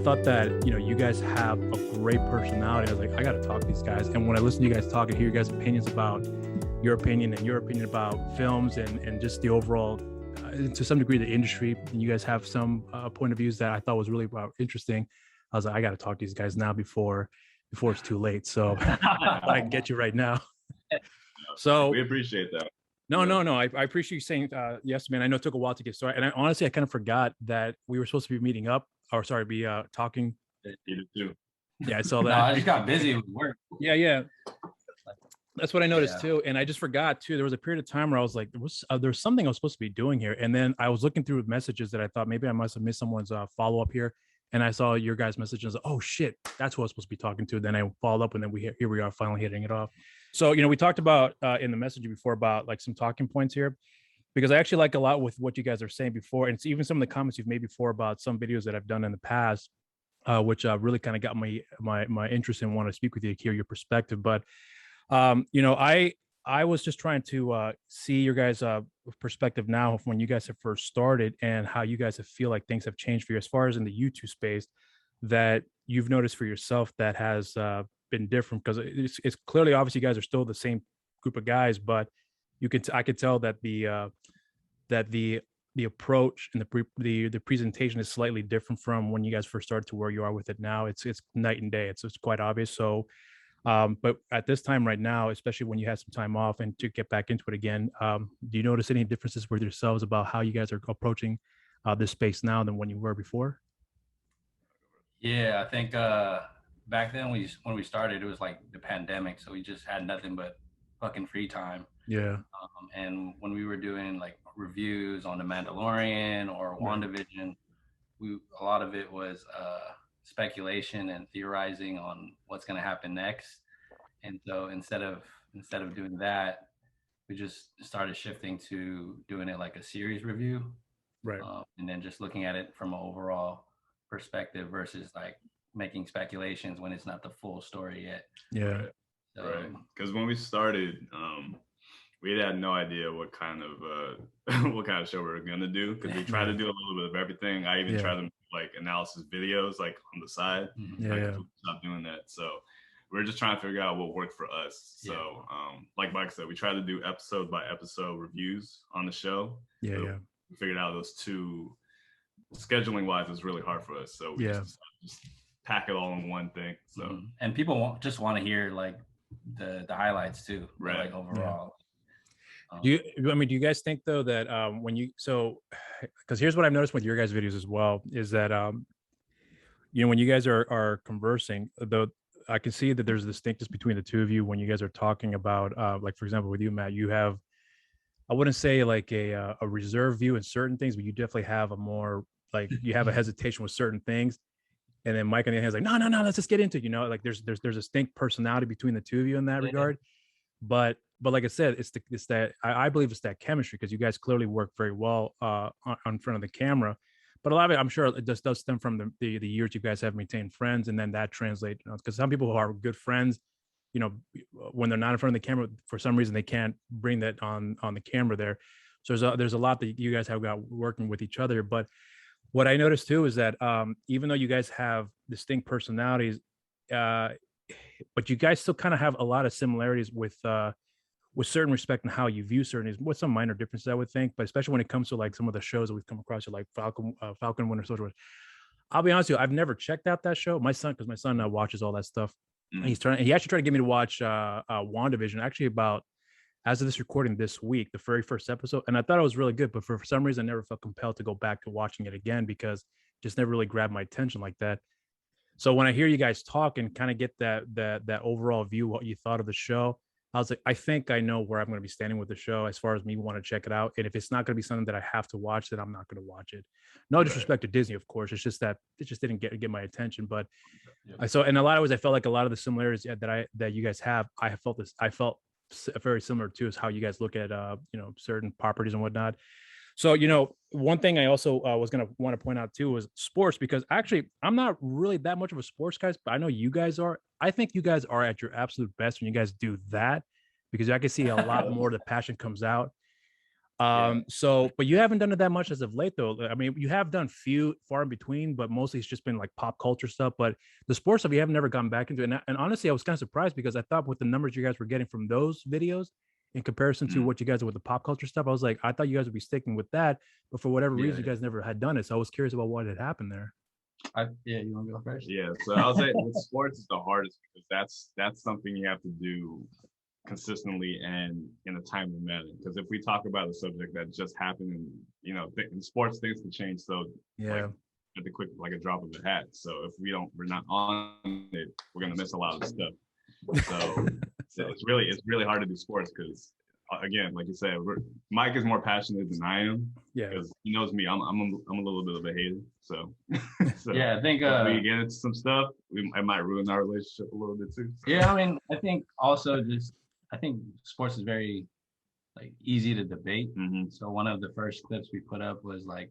thought that, you guys have a great personality. I was like, I got to talk to these guys. And when I listen to you guys talk and hear you guys' opinions about your opinion and your opinion about films and just the overall, to some degree, the industry, and you guys have some point of views that I thought was really interesting. I was like, I got to talk to these guys now before it's too late. So I can get you right now. So we appreciate that. No. I appreciate you saying yes, man. I know it took a while to get started. And honestly, I kind of forgot that we were supposed to be meeting up, or sorry, be talking. You too. Yeah, I saw that. No, I just got busy with work. Yeah. That's what I noticed too. And I just forgot too. There was a period of time where I was like, there was something I was supposed to be doing here. And then I was looking through messages that I thought maybe I must have missed someone's follow-up here. And I saw your guys' messages. Like, oh shit, that's who I was supposed to be talking to. Then I followed up, and then here we are finally hitting it off. So, we talked about in the message before about like some talking points here, because I actually like a lot with what you guys are saying before. And it's even some of the comments you've made before about some videos that I've done in the past, which really kind of got my interest in wanting to speak with you to hear your perspective. But, I was just trying to see your guys' perspective now from when you guys have first started and how you guys feel like things have changed for you as far as in the YouTube space that you've noticed for yourself that has been different, because it's clearly, obviously, you guys are still the same group of guys, but I could tell that the approach and the presentation is slightly different from when you guys first started to where you are with it now. It's night and day. It's quite obvious. So, but at this time right now, especially when you had some time off and to get back into it again, do you notice any differences with yourselves about how you guys are approaching this space now than when you were before? Yeah, I think back then when we started, it was like the pandemic, so we just had nothing but fucking free time. Yeah. And when we were doing like reviews on The Mandalorian or WandaVision, a lot of it was speculation and theorizing on what's going to happen next. And so instead of doing that, we just started shifting to doing it like a series review, right? And then just looking at it from an overall perspective versus like making speculations when it's not the full story yet. Yeah. So, right. Because when we started, we had no idea what kind of show we were gonna do, because we tried to do a little bit of everything. I even tried to make, like, analysis videos like on the side. Stop doing that. So we're just trying to figure out what worked for us. So like Mike said, we tried to do episode by episode reviews on the show. We figured out those two, scheduling wise, is really hard for us. So we just pack it all in one thing. So and people want to hear like the highlights too, right? Like overall. Do you guys think though that because here's what I've noticed with your guys' videos as well is that when you guys are conversing, though, I can see that there's a distinctness between the two of you when you guys are talking about like, for example, with you, Matt, you have, I wouldn't say like a reserved view in certain things, but you definitely have a more like, you have a hesitation with certain things. And then Mike on the other hand is like, no, let's just get into it. Like there's a distinct personality between the two of you in that regard. But like I said, it's that I believe it's that chemistry, because you guys clearly work very well on front of the camera. But a lot of it, I'm sure, it just does stem from the years you guys have maintained friends, and then that translates. Because some people who are good friends, when they're not in front of the camera, for some reason they can't bring that on the camera there. So there's a lot that you guys have got working with each other. But what I noticed too is that even though you guys have distinct personalities, but you guys still kind of have a lot of similarities with certain respect in how you view certain, with some minor differences, I would think, but especially when it comes to like some of the shows that we've come across, like Falcon Winter Soldier. I'll be honest with you, I've never checked out that show. My son watches all that stuff. And he actually tried to get me to watch WandaVision, actually, about, as of this recording, this week, the very first episode. And I thought it was really good, but for some reason, I never felt compelled to go back to watching it again, because it just never really grabbed my attention like that. So when I hear you guys talk and kind of get that overall view, what you thought of the show, I was like, I think I know where I'm going to be standing with the show as far as me want to check it out. And if it's not going to be something that I have to watch, then I'm not going to watch it. No disrespect to Disney, of course. It's just that it just didn't get my attention. But and a lot of ways, I felt like a lot of the similarities that you guys have, I felt very similar to, is how you guys look at certain properties and whatnot. So, one thing I also was going to want to point out too was sports, because actually I'm not really that much of a sports guy, but I know you guys are. I think you guys are at your absolute best when you guys do that, because I can see a lot more of the passion comes out. So, but you haven't done it that much as of late, though. I mean, you have done few far in between, but mostly it's just been like pop culture stuff. But the sports stuff, you have never gone back into. And honestly, I was kind of surprised because I thought with the numbers you guys were getting from those videos in comparison to what you guys are with the pop culture stuff, I was like, I thought you guys would be sticking with that, but for whatever reason, you guys never had done it. So I was curious about what had happened there. You want to go first? Yeah, so I'll say with sports is the hardest because that's something you have to do consistently and in a timely manner. Because if we talk about a subject that just happened, and in sports, things can change. So like, at the quick, like a drop of a hat. So if we're not on it, we're gonna miss a lot of stuff. So it's really hard to do sports because, again, like you said, Mike is more passionate than I am. Yeah, because he knows me. I'm a little bit of a hater. So yeah, I think if we get into some stuff, I might ruin our relationship a little bit too. So. Yeah, I mean, I think also I think sports is very like easy to debate. Mm-hmm. So one of the first clips we put up was like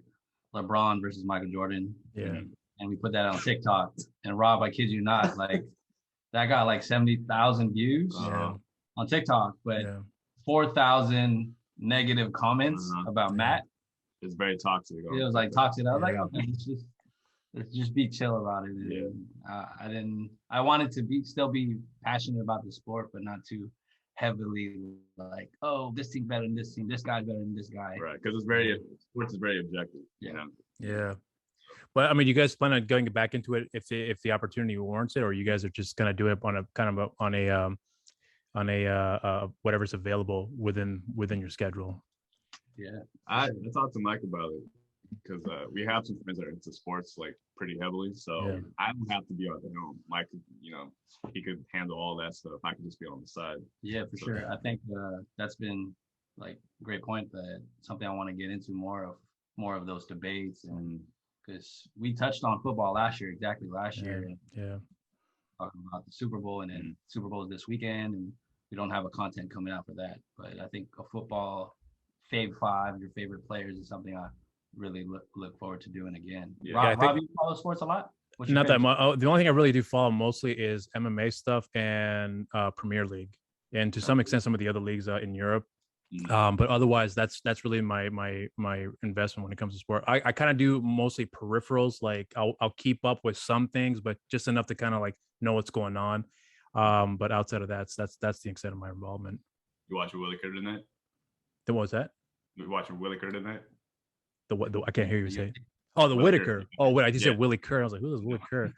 LeBron versus Michael Jordan. Yeah, and we put that on TikTok. And Rob, I kid you not, like that got like 70,000 views on TikTok, but 4,000 negative comments about Matt. It's very toxic. It was like toxic. I was like, okay, let's just be chill about it. And, I wanted to still be passionate about the sport, but not too heavily like, oh, this team's better than this team, this guy's better than this guy. Right, because sports is very objective. Yeah. But I mean, you guys plan on going back into it if the opportunity warrants it, or you guys are just gonna do it on a kind of on a whatever's available within your schedule? Yeah, I talked to Mike about it because we have some friends that are into sports like pretty heavily, so I don't have to be on the helm. Mike, he could handle all that stuff. I could just be on the side. Yeah, for sure. I think that's been like a great point. That something I want to get into more of those debates, and because we touched on football last year, talking about the Super Bowl, and then Super Bowl is this weekend, and we don't have a content coming out for that. But I think a football Fave 5, your favorite players, is something I really look forward to doing again. Rob, you follow sports a lot? Not that much. The only thing I really do follow mostly is MMA stuff and Premier League, and to some extent some of the other leagues in Europe. But otherwise, that's really my investment when it comes to sport. I kind of do mostly peripherals. Like I'll keep up with some things, but just enough to kind of like know what's going on. But outside of that, that's the extent of my involvement. You watching Whitaker tonight? What was that? You watching Whitaker tonight? The I can't hear you say. Oh, the Whitaker. Oh, wait, I just said Willie Kerr. I was like, who is Willie Kerr?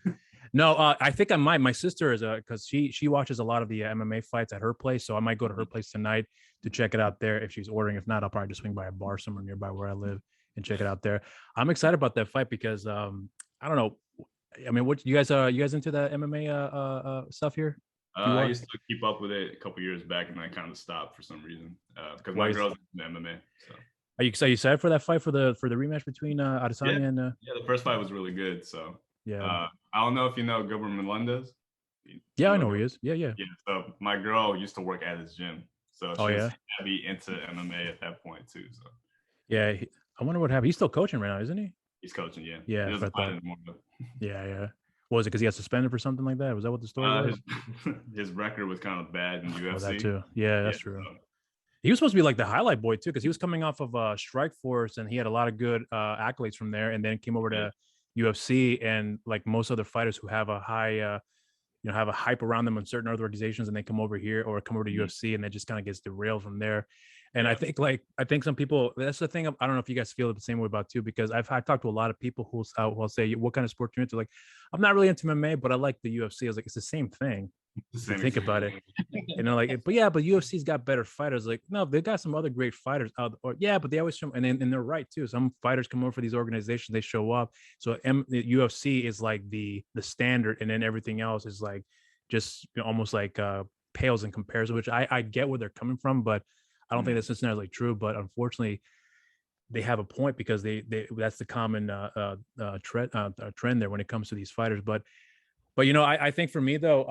No, I think I might. My sister is because she watches a lot of the MMA fights at her place, so I might go to her place tonight to check it out there if she's ordering. If not, I'll probably just swing by a bar somewhere nearby where I live and check it out there. I'm excited about that fight because I don't know. I mean, what you guys into the MMA stuff here? I used to keep up with it a couple years back, and I kind of stopped for some reason because my girl's into MMA. So. Are you excited for that fight for the rematch between Adesanya and? Yeah, the first fight was really good. So I don't know if you know Gilbert Melendez. Yeah, I know who he is. Yeah. Yeah. So my girl used to work at his gym, so she was heavy into MMA at that point too. So yeah, I wonder what happened. He's still coaching right now, isn't he? He's coaching. Yeah. Yeah. He doesn't fight anymore, yeah. Was it because he got suspended for something like that? Was that what the story was? His record was kind of bad in UFC. Oh, that too. Yeah, that's true. So. He was supposed to be like the highlight boy too, because he was coming off of Strike Force and he had a lot of good accolades from there, and then came over to UFC, and like most other fighters who have a high, have a hype around them in certain other organizations, and they come over here or come over to UFC, and it just kind of gets derailed from there. And I think some people, that's the thing. I don't know if you guys feel it the same way about too, because I've talked to a lot of people who'll say, what kind of sport you're into? Like, I'm not really into MMA, but I like the UFC. I was like, it's the same thing. Think about it, but UFC's got better fighters. Like, no, they got some other great fighters out. But they always show, and they're right too. Some fighters come over for these organizations, they show up. So the UFC is like the standard, and then everything else is like just almost like pales in comparison. Which I get where they're coming from, but I don't think that's necessarily true. But unfortunately, they have a point because they that's the common trend there when it comes to these fighters. But I think for me though,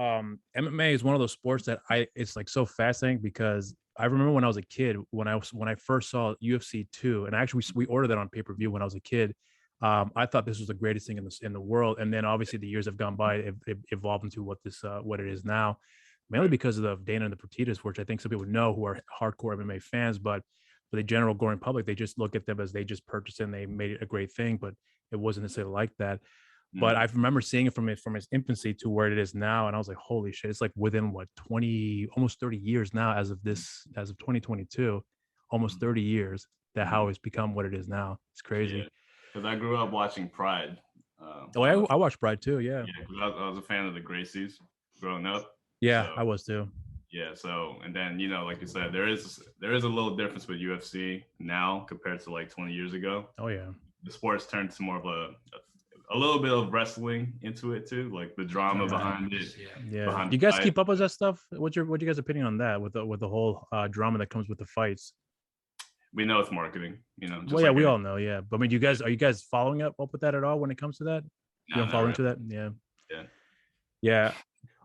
MMA is one of those sports that it's like so fascinating, because I remember when I was a kid, when I first saw UFC 2, and actually we ordered that on pay-per-view when I was a kid. I thought this was the greatest thing in the world, and then obviously the years have gone by, it evolved into what it is now, mainly because of Dana and the Fertittas, which I think some people know who are hardcore MMA fans. But But the general growing public, they just look at them as they just purchased it and they made it a great thing, but it wasn't necessarily like that. But I remember seeing it from its infancy to where it is now, and I was like, holy shit! It's like within what 20, almost 30 years now, as of 2022, almost 30 years that how it's become what it is now. It's crazy. Because I grew up watching Pride. I watched Pride too. Yeah. Yeah, because I was a fan of the Gracies growing up. Yeah, so, I was too. Yeah, so and then like you said, there is a little difference with UFC now compared to like 20 years ago. Oh yeah. The sports turned to more of a little bit of wrestling into it too, like the drama behind it. Yeah. Do you guys keep up with that stuff? What's your guys' opinion on that with the whole drama that comes with the fights? We know it's marketing, just well, yeah, we all know, yeah. But I mean, are you guys following up with that at all when it comes to that? No, you don't follow into that? Yeah.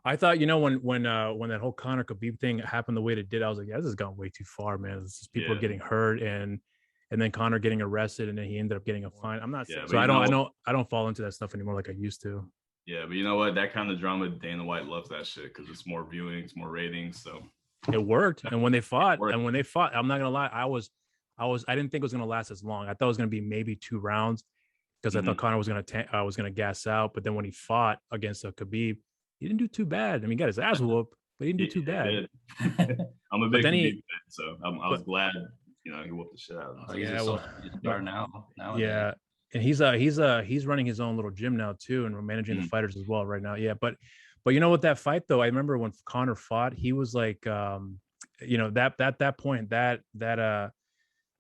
I thought, when that whole Conor Khabib thing happened the way it did, I was like, yeah, this has gone way too far, man. This is people getting hurt and then Conor getting arrested and then he ended up getting a fine. I'm not so I don't fall into that stuff anymore like I used to. Yeah, but you know what? That kind of drama, Dana White loves that shit because it's more viewings, more ratings. So it worked. And when they fought, I'm not gonna lie, I didn't think it was gonna last as long. I thought it was gonna be maybe 2 rounds because I thought Conor was gonna gas out. But then when he fought against Khabib, he didn't do too bad. I mean, he got his ass whooped, but he didn't do too bad. I'm a big Khabib fan, so I was glad, he whooped the shit out of him. He's a star now. Yeah, and he's running his own little gym now too, and managing the fighters as well right now. Yeah, but with that fight though, I remember when Conor fought, he was like, that point, that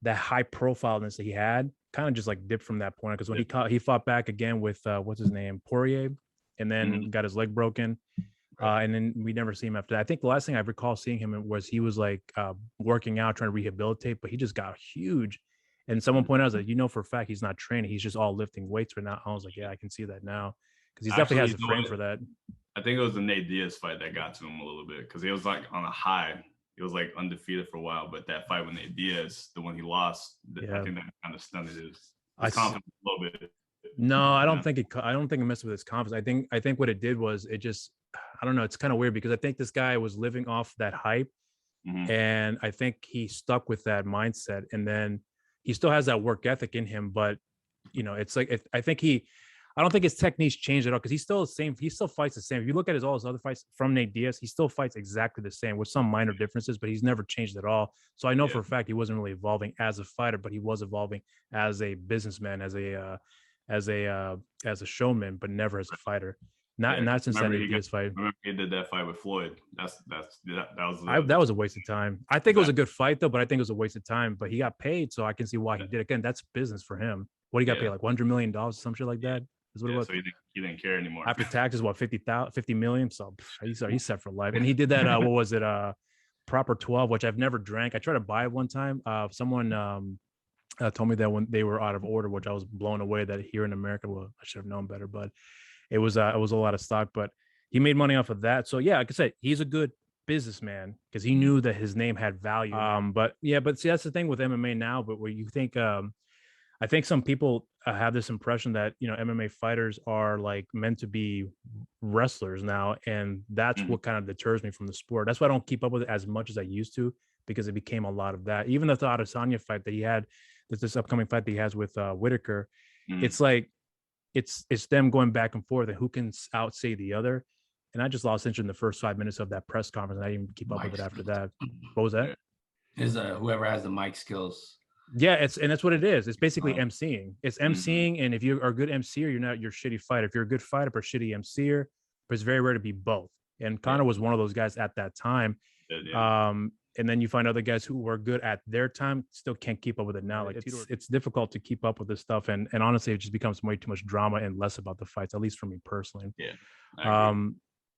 high profileness that he had kind of just like dipped from that point because when he fought back again with what's his name, Poirier, and then got his leg broken. And then we never see him after that. I think the last thing I recall seeing him was he was like working out, trying to rehabilitate, but he just got huge. And someone pointed out that, for a fact, he's not training. He's just all lifting weights right now. I was like, yeah, I can see that now. Because he definitely has a frame for that. I think it was the Nate Diaz fight that got to him a little bit because he was like on a high. He was like undefeated for a while, but that fight with Nate Diaz, the one he lost, I think that kind of stunted his confidence a little bit. No, I don't think it messed with his confidence. I think what it did was it just, I don't know. It's kind of weird because I think this guy was living off that hype, and I think he stuck with that mindset. And then he still has that work ethic in him, but it's like I don't think his techniques changed at all because he's still the same. He still fights the same. If you look at all his other fights from Nate Diaz, he still fights exactly the same with some minor differences, but he's never changed at all. So I know for a fact he wasn't really evolving as a fighter, but he was evolving as a businessman, as a showman, but never as a fighter. Not since that Nate Diaz fight. Remember he did that fight with Floyd. That was a waste of time. I think it was a good fight though, but I think it was a waste of time. But he got paid, so I can see why he did it. Again, that's business for him. What he got paid, like $100 million, some shit like that. Is what it was. So he didn't care anymore. After taxes, what, 50 million? So he's set for life. And he did that. What was it? Proper 12, which I've never drank. I tried to buy it one time. Someone told me that when they were out of order, which I was blown away that here in America, well, I should have known better, but it was a lot of stock. But he made money off of that. So yeah, like I said, he's a good businessman because he knew that his name had value. But see, that's the thing with MMA now. But where you think, I think some people have this impression that MMA fighters are like meant to be wrestlers now, and that's what kind of deters me from the sport. That's why I don't keep up with it as much as I used to because it became a lot of that. Even the Adesanya fight that he had, this upcoming fight that he has with Whitaker, it's like it's them going back and forth and who can outsay the other. And I just lost interest in the first 5 minutes of that press conference, and I didn't keep up with it after that. What was that? Is whoever has the mic skills. Yeah, that's what it is. It's basically emceeing. It's emceeing, and if you are a good emceer, you're a shitty fighter. If you're a good fighter but a shitty emceer, but it's very rare to be both. And Conor was one of those guys at that time. And then you find other guys who were good at their time still can't keep up with it now. Like it's difficult to keep up with this stuff, and honestly, it just becomes way too much drama and less about the fights. At least for me personally. Yeah.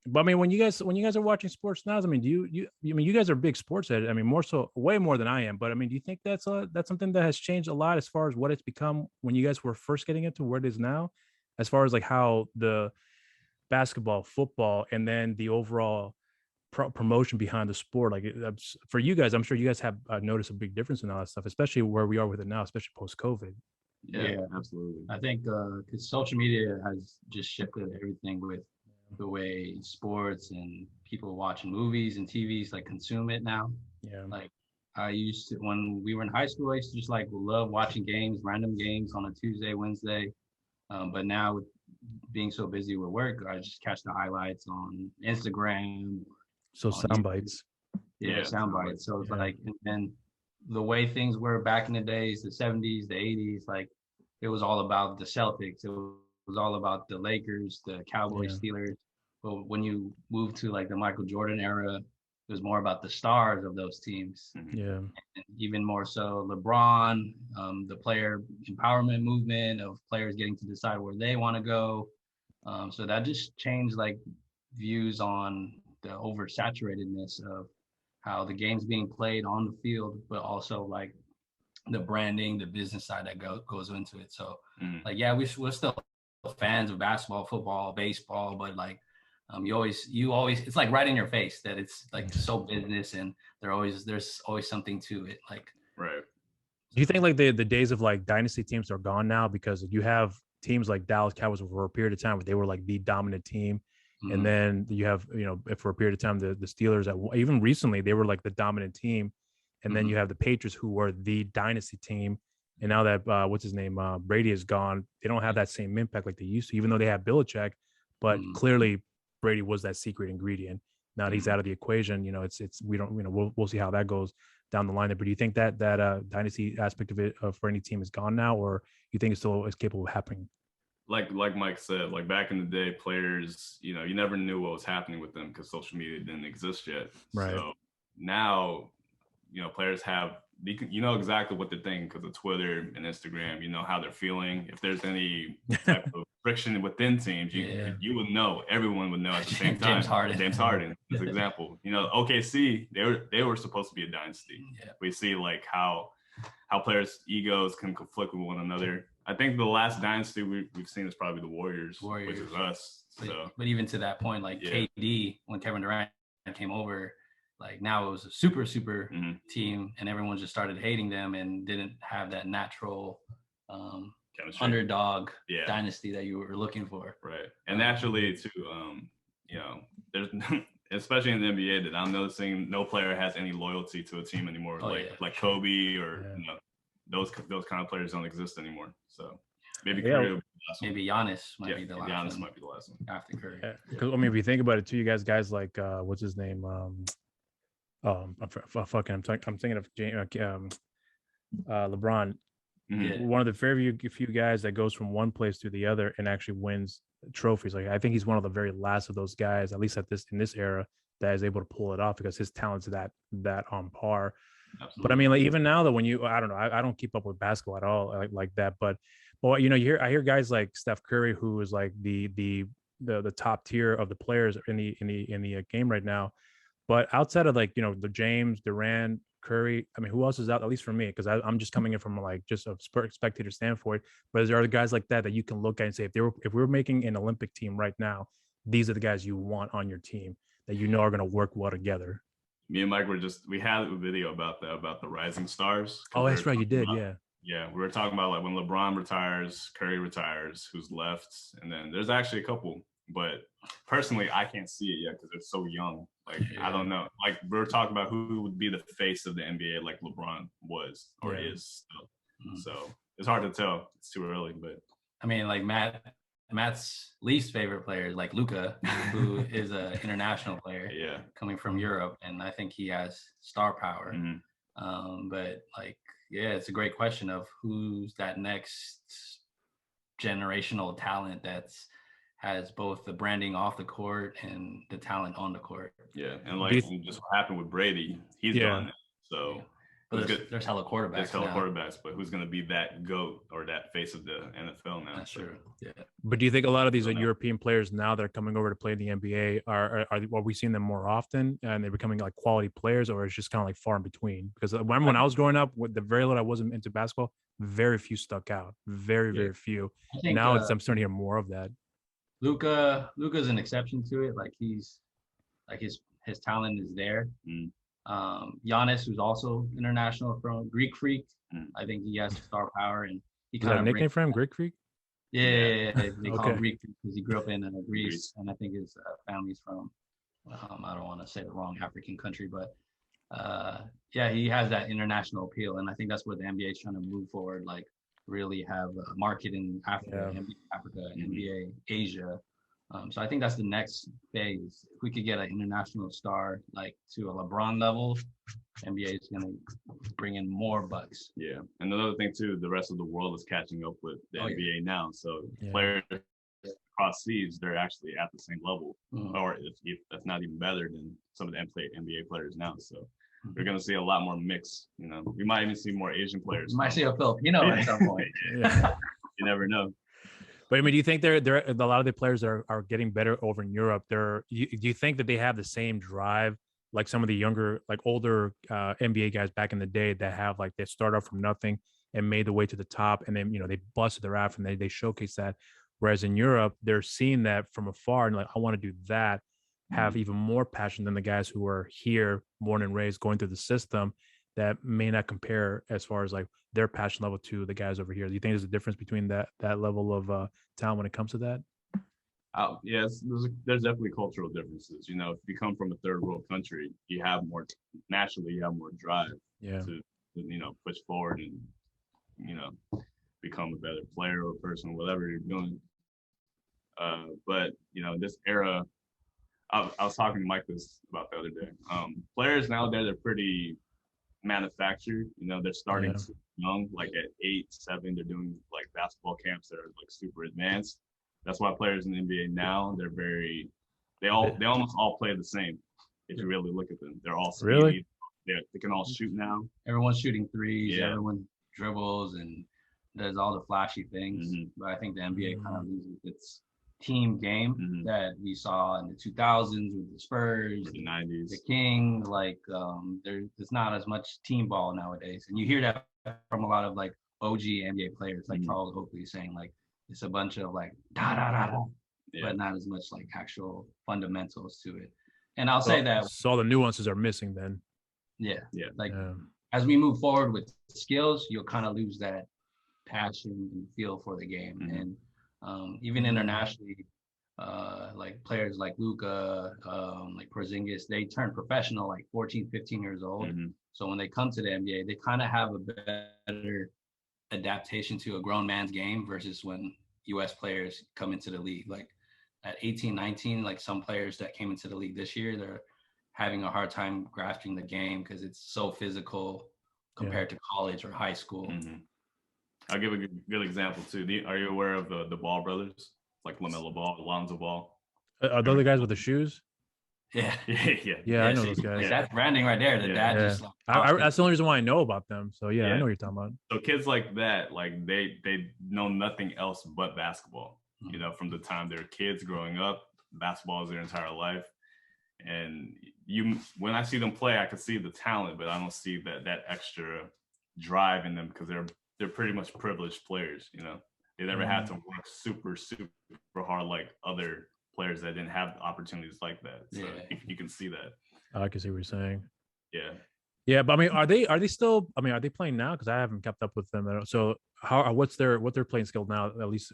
But I mean, when you guys are watching sports now, I mean, you guys are big sports heads. I mean, way more than I am. But I mean, do you think that's something that has changed a lot as far as what it's become when you guys were first getting into where it is now, as far as like how the basketball, football, and then the overall promotion behind the sport, like for you guys, I'm sure you guys have noticed a big difference in all that stuff, especially where we are with it now, especially post-COVID. Yeah, absolutely. I think because social media has just shifted everything with the way sports and people watching movies and TVs like consume it now. Yeah. Like I used to, when we were in high school, I used to just like love watching games, random games on a Tuesday, Wednesday. But now with being so busy with work, I just catch the highlights on Instagram, So on sound YouTube. bites. Yeah, sound bites. So it's like, and then the way things were back in the days, the 70s, the 80s, like it was all about the Celtics. It was all about the Lakers, the Cowboys, Steelers. But when you move to like the Michael Jordan era, it was more about the stars of those teams. Yeah. And even more so LeBron, the player empowerment movement of players getting to decide where they want to go. So that just changed like views on the oversaturatedness of how the game's being played on the field, but also like the branding, the business side that goes into it. So like, yeah, we're still fans of basketball, football, baseball, but like you always it's like right in your face that it's like so business, and there's always something to it. Like, right. Do you think like the days of like dynasty teams are gone now, because you have teams like Dallas Cowboys for a period of time where they were like the dominant team, and then you have, you know, for a period of time the Steelers that even recently they were like the dominant team, and then you have the Patriots who were the dynasty team, and now that what's his name, Brady is gone, they don't have that same impact like they used to, even though they have Belichick, but clearly Brady was that secret ingredient. Now that he's out of the equation, you know, it's we don't, you know, we'll see how that goes down the line there. But do you think that dynasty aspect of it for any team is gone now, or you think it still is capable of happening? Like Mike said, like back in the day, players, you know, you never knew what was happening with them because social media didn't exist yet. Right. So now, you know, players have, you know exactly what they're thinking because of Twitter and Instagram. You know how they're feeling. If there's any type of friction within teams, you would know. Everyone would know at the same time. James Harden, as an example. You know, OKC, they were supposed to be a dynasty. Yeah. We see like how players' egos can conflict with one another. I think the last dynasty we've seen is probably the Warriors, which is us. But even to that point, like KD, when Kevin Durant came over, like now it was a super team, and everyone just started hating them and didn't have that natural underdog dynasty that you were looking for. Right. And naturally too, you know, there's especially in the NBA that I'm noticing no player has any loyalty to a team anymore. Like Kobe or you know, those kind of players don't exist anymore. So maybe Curry, maybe Giannis might be the last Giannis one. Might be the last one after Curry. Because I mean, if you think about it too, you guys like what's his name? I'm thinking of LeBron. One of the very few guys that goes from one place to the other and actually wins trophies. Like I think he's one of the very last of those guys, at least in this era, that is able to pull it off because his talent's that on par. Absolutely. But I mean, like even now that when I don't know, I don't keep up with basketball at all like that. But you know, I hear guys like Steph Curry, who is like the top tier of the players in the game right now. But outside of like, you know, the James, Durant, Curry, I mean, who else is out? At least for me, because I'm just coming in from like just a spectator standpoint. But is there other guys like that you can look at and say, if we were making an Olympic team right now, these are the guys you want on your team that you know are going to work well together? Me and Mike we had a video about the rising stars. Oh, that's right, you did, Yeah, we were talking about like when LeBron retires, Curry retires, who's left, and then there's actually a couple. But personally, I can't see it yet because they're so young. Like, I don't know. Like, we're talking about who would be the face of the NBA like LeBron was or is still. So it's hard to tell. It's too early. But I mean, like Matt's least favorite player is like Luka, who is an international player coming from Europe. And I think he has star power. But like, it's a great question of who's that next generational talent that's has both the branding off the court and the talent on the court. Yeah, and like just what happened with Brady, he's gone now. So but there's hella quarterbacks. There's hella quarterbacks, but who's going to be that GOAT or that face of the NFL now? That's true. Yeah. But do you think a lot of these European players now that are coming over to play in the NBA are we seeing them more often and they're becoming like quality players, or it's just kind of like far in between? Because when I was growing up, with the very little I wasn't into basketball, very few stuck out. Very few. Now I'm starting to hear more of that. Luka's an exception to it. Like he's like his talent is there. Giannis, who's also international from Greek Freak. I think he has star power, and he kind of a nickname for him, Greek Freak. Yeah, they call him Greek because he grew up in Greece, and I think his family's from I don't want to say the wrong African country, but yeah, he has that international appeal, and I think that's where the NBA is trying to move forward. Like, really have a market in Africa, NBA Africa, NBA Asia. So I think that's the next phase. If we could get an international star like to a LeBron level, NBA is going to bring in more bucks. Yeah, and another thing too, the rest of the world is catching up with the NBA now. So players across seas, they're actually at the same level, or if that's not even better than some of the NBA players now. So we're going to see a lot more mix. You know, we might even see more Asian players. You might see a Filipino at some point. You never know. But I mean, do you think they're a lot of the players are getting better over in Europe? Do you think that they have the same drive like some of the younger, like older NBA guys back in the day that have like they start off from nothing and made the way to the top, and then they busted their ass and they showcase that. Whereas in Europe, they're seeing that from afar and like, I want to do that, have even more passion than the guys who are here, born and raised, going through the system that may not compare as far as like their passion level to the guys over here. Do you think there's a difference between that level of talent when it comes to that? Yes, there's definitely cultural differences. You know, if you come from a third world country, you have more drive to push forward and become a better player or person, whatever you're doing. But this era, I was talking to Mike about the other day. Players nowadays are pretty manufactured. They're starting super young, like at 8, 7. They're doing like basketball camps that are like super advanced. That's why players in the NBA now, they almost all play the same. If you really look at them, they're all speedy. Really? They can all shoot now. Everyone's shooting threes. Yeah. Everyone dribbles and does all the flashy things. But I think the NBA kind of loses its team game that we saw in the 2000s with the Spurs, the 90s, the Kings. Like there's not as much team ball nowadays, and you hear that from a lot of like OG NBA players, like Charles Oakley saying like it's a bunch of like da da da da, but not as much like actual fundamentals to it. And I'll say that so all the nuances are missing then. As we move forward with skills, you'll kind of lose that passion and feel for the game. And even internationally, like players like Luka, like Porzingis, they turn professional like 14, 15 years old. So when they come to the NBA, they kind of have a better adaptation to a grown man's game versus when US players come into the league. Like at 18, 19, like some players that came into the league this year, they're having a hard time grasping the game because it's so physical compared to college or high school. I'll give a good example too. Are you aware of the Ball brothers, like LaMelo Ball, Lonzo Ball? Are those the guys with the shoes? Yeah, I know those guys. That's branding right there. The dad just like that's the only reason why I know about them. So I know what you're talking about. So kids like that, like they know nothing else but basketball. From the time they're kids growing up, basketball is their entire life. And when I see them play, I can see the talent, but I don't see that extra drive in them because they're pretty much privileged players. They never had to work super, super hard like other players that didn't have opportunities like that. So you can see that. I can see what you're saying. Yeah, but I mean, are they still? I mean, are they playing now? Because I haven't kept up with them. So what's their playing skill now? At least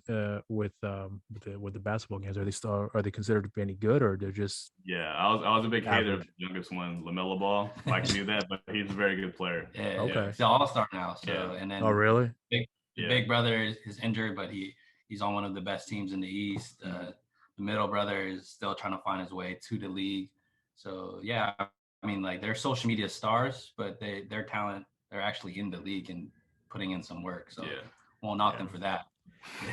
with the basketball games, are they considered to be any good, or they're just? Yeah, I was a big hater of the youngest one, LaMelo Ball. I can do that, but he's a very good player. Okay, he's an all-star now. So and then really? Big brother is injured, but he's on one of the best teams in the East. The middle brother is still trying to find his way to the league. So I mean, like they're social media stars, but their talent, they're actually in the league and putting in some work. So won't knock them for that.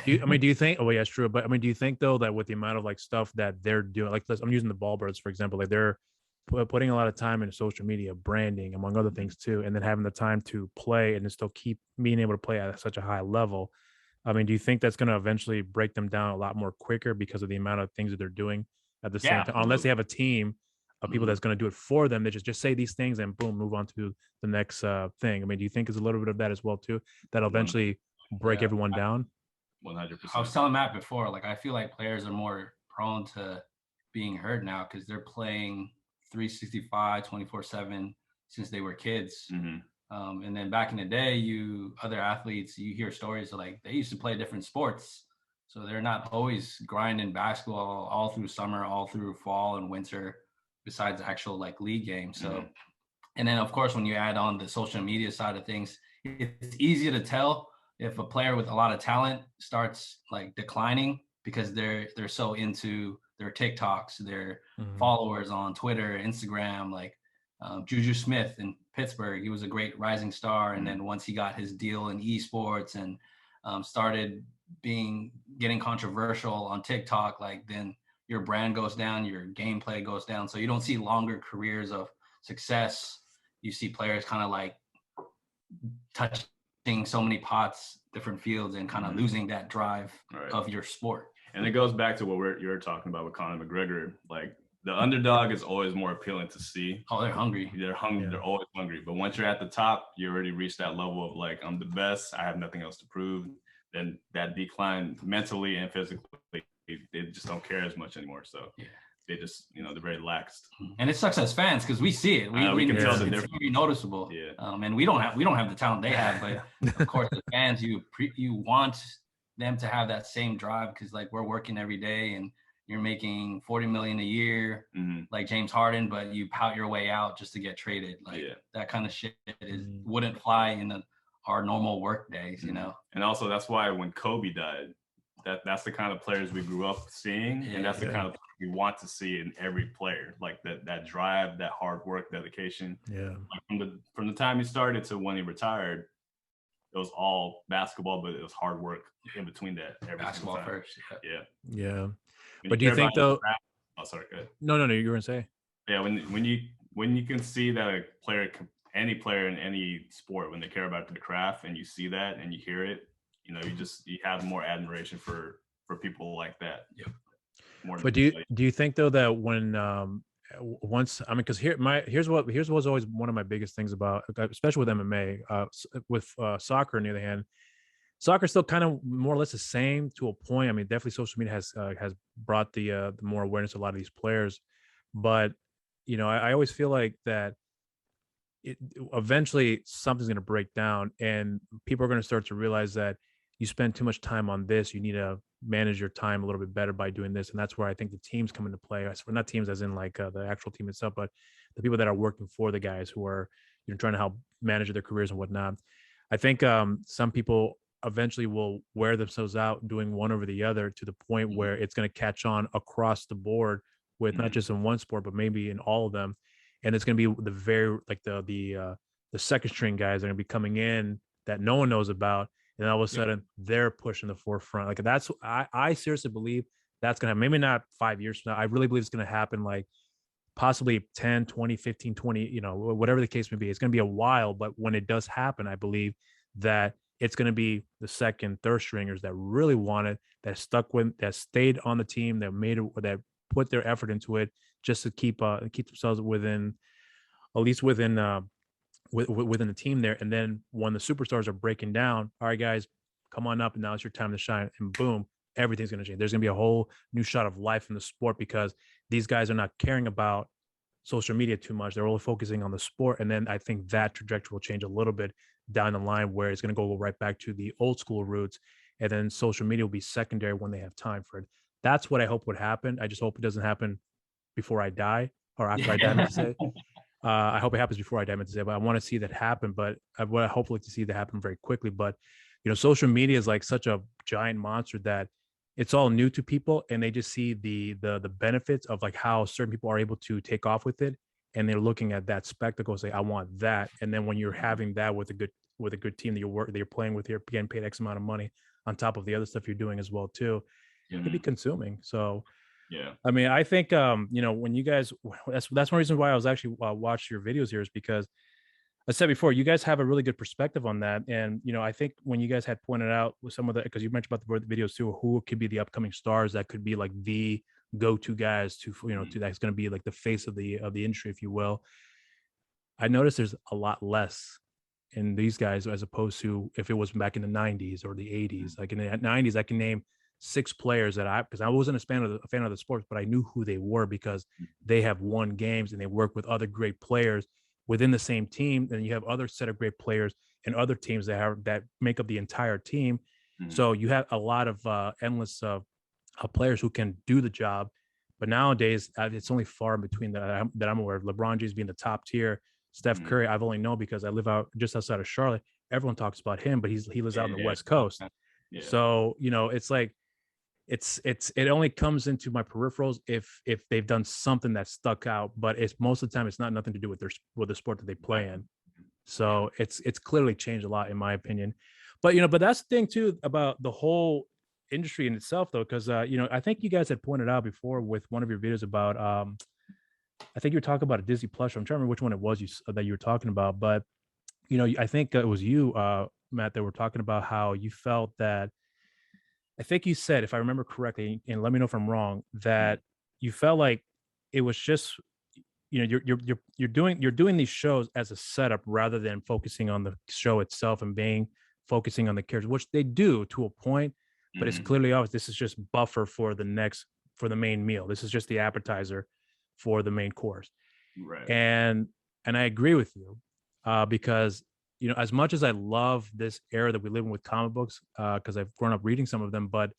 Do you think? Oh, yeah, it's true. But I mean, do you think though that with the amount of like stuff that they're doing, like I'm using the Ballbirds for example, like they're putting a lot of time into social media, branding, among other things too, and then having the time to play and then still keep being able to play at such a high level. I mean, do you think that's going to eventually break them down a lot more quicker because of the amount of things that they're doing at the same time? Unless they have a team of people that's going to do it for them, they just say these things and boom, move on to the next thing. I mean, do you think there's a little bit of that as well too, that'll eventually break everyone down? 100%. I was telling Matt before, like I feel like players are more prone to being hurt now because they're playing 365, 24/7 since they were kids. And then back in the day, other athletes, you hear stories of like they used to play different sports. So they're not always grinding basketball all through summer, all through fall and winter, besides the actual like league game. So And then, of course, when you add on the social media side of things, it's easy to tell if a player with a lot of talent starts like declining because they're so into their TikToks, their followers on Twitter, Instagram. Like Juju Smith in Pittsburgh, he was a great rising star, and then once he got his deal in esports and started getting controversial on TikTok, like then your brand goes down, your gameplay goes down. So you don't see longer careers of success. You see players kind of like touching so many pots, different fields, and kind of losing that drive of your sport. And it goes back to what you're talking about with Conor McGregor. Like the underdog is always more appealing to see. Oh, they're hungry. They're hungry. Yeah. They're always hungry. But once you're at the top, you already reached that level of like, I'm the best. I have nothing else to prove. Then that decline mentally and physically, they just don't care as much anymore. So they just, they're very laxed. And it sucks as fans because we see it. We can tell the difference. It's very noticeable. Yeah. And we don't have the talent they have, but of course, as fans, you want them to have that same drive because like we're working every day and you're making $40 million a year, like James Harden, but you pout your way out just to get traded. Like that kind of shit wouldn't fly in our normal work days, And also that's why when Kobe died, that's the kind of players we grew up seeing, and that's the kind of we want to see in every player, like that drive, that hard work, dedication. Yeah. Like from the time he started to when he retired, it was all basketball, but it was hard work in between that. Every basketball first. Yeah. But do you think though? Oh, sorry. Go ahead. No. You were gonna say. Yeah. When you can see that a player, any player in any sport, when they care about the craft, and you see that and you hear it, you have more admiration for people like that. Yep. But do you think though that when because here's what was always one of my biggest things about, especially with MMA, with soccer on the other hand, soccer's still kind of more or less the same to a point. I mean, definitely social media has brought the more awareness to a lot of these players, but I always feel like that eventually something's going to break down and people are going to start to realize that you spend too much time on this. You need to manage your time a little bit better by doing this. And that's where I think the teams come into play. Not teams as in like the actual team itself, but the people that are working for the guys who are trying to help manage their careers and whatnot. I think some people eventually will wear themselves out doing one over the other to the point where it's going to catch on across the board with not just in one sport, but maybe in all of them. And it's going to be the very like the second string guys are going to be coming in that no one knows about. And all of a sudden they're pushing the forefront. Like that's, I seriously believe that's going to happen. Maybe not 5 years from now. I really believe it's going to happen like possibly 10, 20, 15, 20, whatever the case may be. It's going to be a while, but when it does happen, I believe that it's going to be the second, third stringers that really want it, that stayed on the team, that made it, that put their effort into it just to keep themselves within, at least within the team there. And then when the superstars are breaking down, all right, guys, come on up, and now it's your time to shine. And boom, everything's going to change. There's going to be a whole new shot of life in the sport because these guys are not caring about social media too much. They're only focusing on the sport. And then I think that trajectory will change a little bit down the line where it's going to go right back to the old school roots. And then social media will be secondary when they have time for it. That's what I hope would happen. I just hope it doesn't happen before I die or after I die, I meant to say. I hope it happens before I die, I meant to say, but I want to see that happen. But I would hopefully to see that happen very quickly. But, social media is like such a giant monster that it's all new to people, and they just see the benefits of like how certain people are able to take off with it. And they're looking at that spectacle, say, I want that. And then when you're having that with a good team that you're playing with, you're getting paid X amount of money on top of the other stuff you're doing as well too, it could be consuming. So yeah, I mean, I think when you guys, that's one reason why I was actually watching your videos here, is because I said before, you guys have a really good perspective on that. And I think when you guys had pointed out with some of the, because you mentioned about the videos too, who could be the upcoming stars that could be like the go-to guys to to that's going to be like the face of the industry, if you will. I noticed there's a lot less in these guys as opposed to if it was back in the 90s or the 80s. Like in the 90s, I can name 6 players that because I wasn't a fan of the sports, but I knew who they were because they have won games and they work with other great players within the same team. And you have other set of great players and other teams that make up the entire team. So you have a lot of endless players who can do the job. But nowadays, it's only far in between that I'm aware of. LeBron James being the top tier, Steph Curry, I've only known because I live out just outside of Charlotte. Everyone talks about him, but he lives out in the West Coast. Yeah. So, you know, it's like, it only comes into my peripherals if they've done something that stuck out, but it's most of the time it's not nothing to do with the sport that they play in. So it's clearly changed a lot in my opinion. But you know, but that's the thing too about the whole industry in itself though, because you know, I think you guys had pointed out before with one of your videos about I think you were talking about a Disney Plus show. I'm trying to remember which one it was that you were talking about, but you know, I think it was you, Matt, that were talking about how you felt that, I think you said, if I remember correctly, and let me know if I'm wrong, that you felt like it was just, you know, you're doing these shows as a setup rather than focusing on the show itself and focusing on the characters, which they do to a point, but it's clearly obvious this is just buffer for the main meal. This is just the appetizer for the main course. Right. And I agree with you, because you know, as much as I love this era that we live in with comic books, because I've grown up reading some of them, but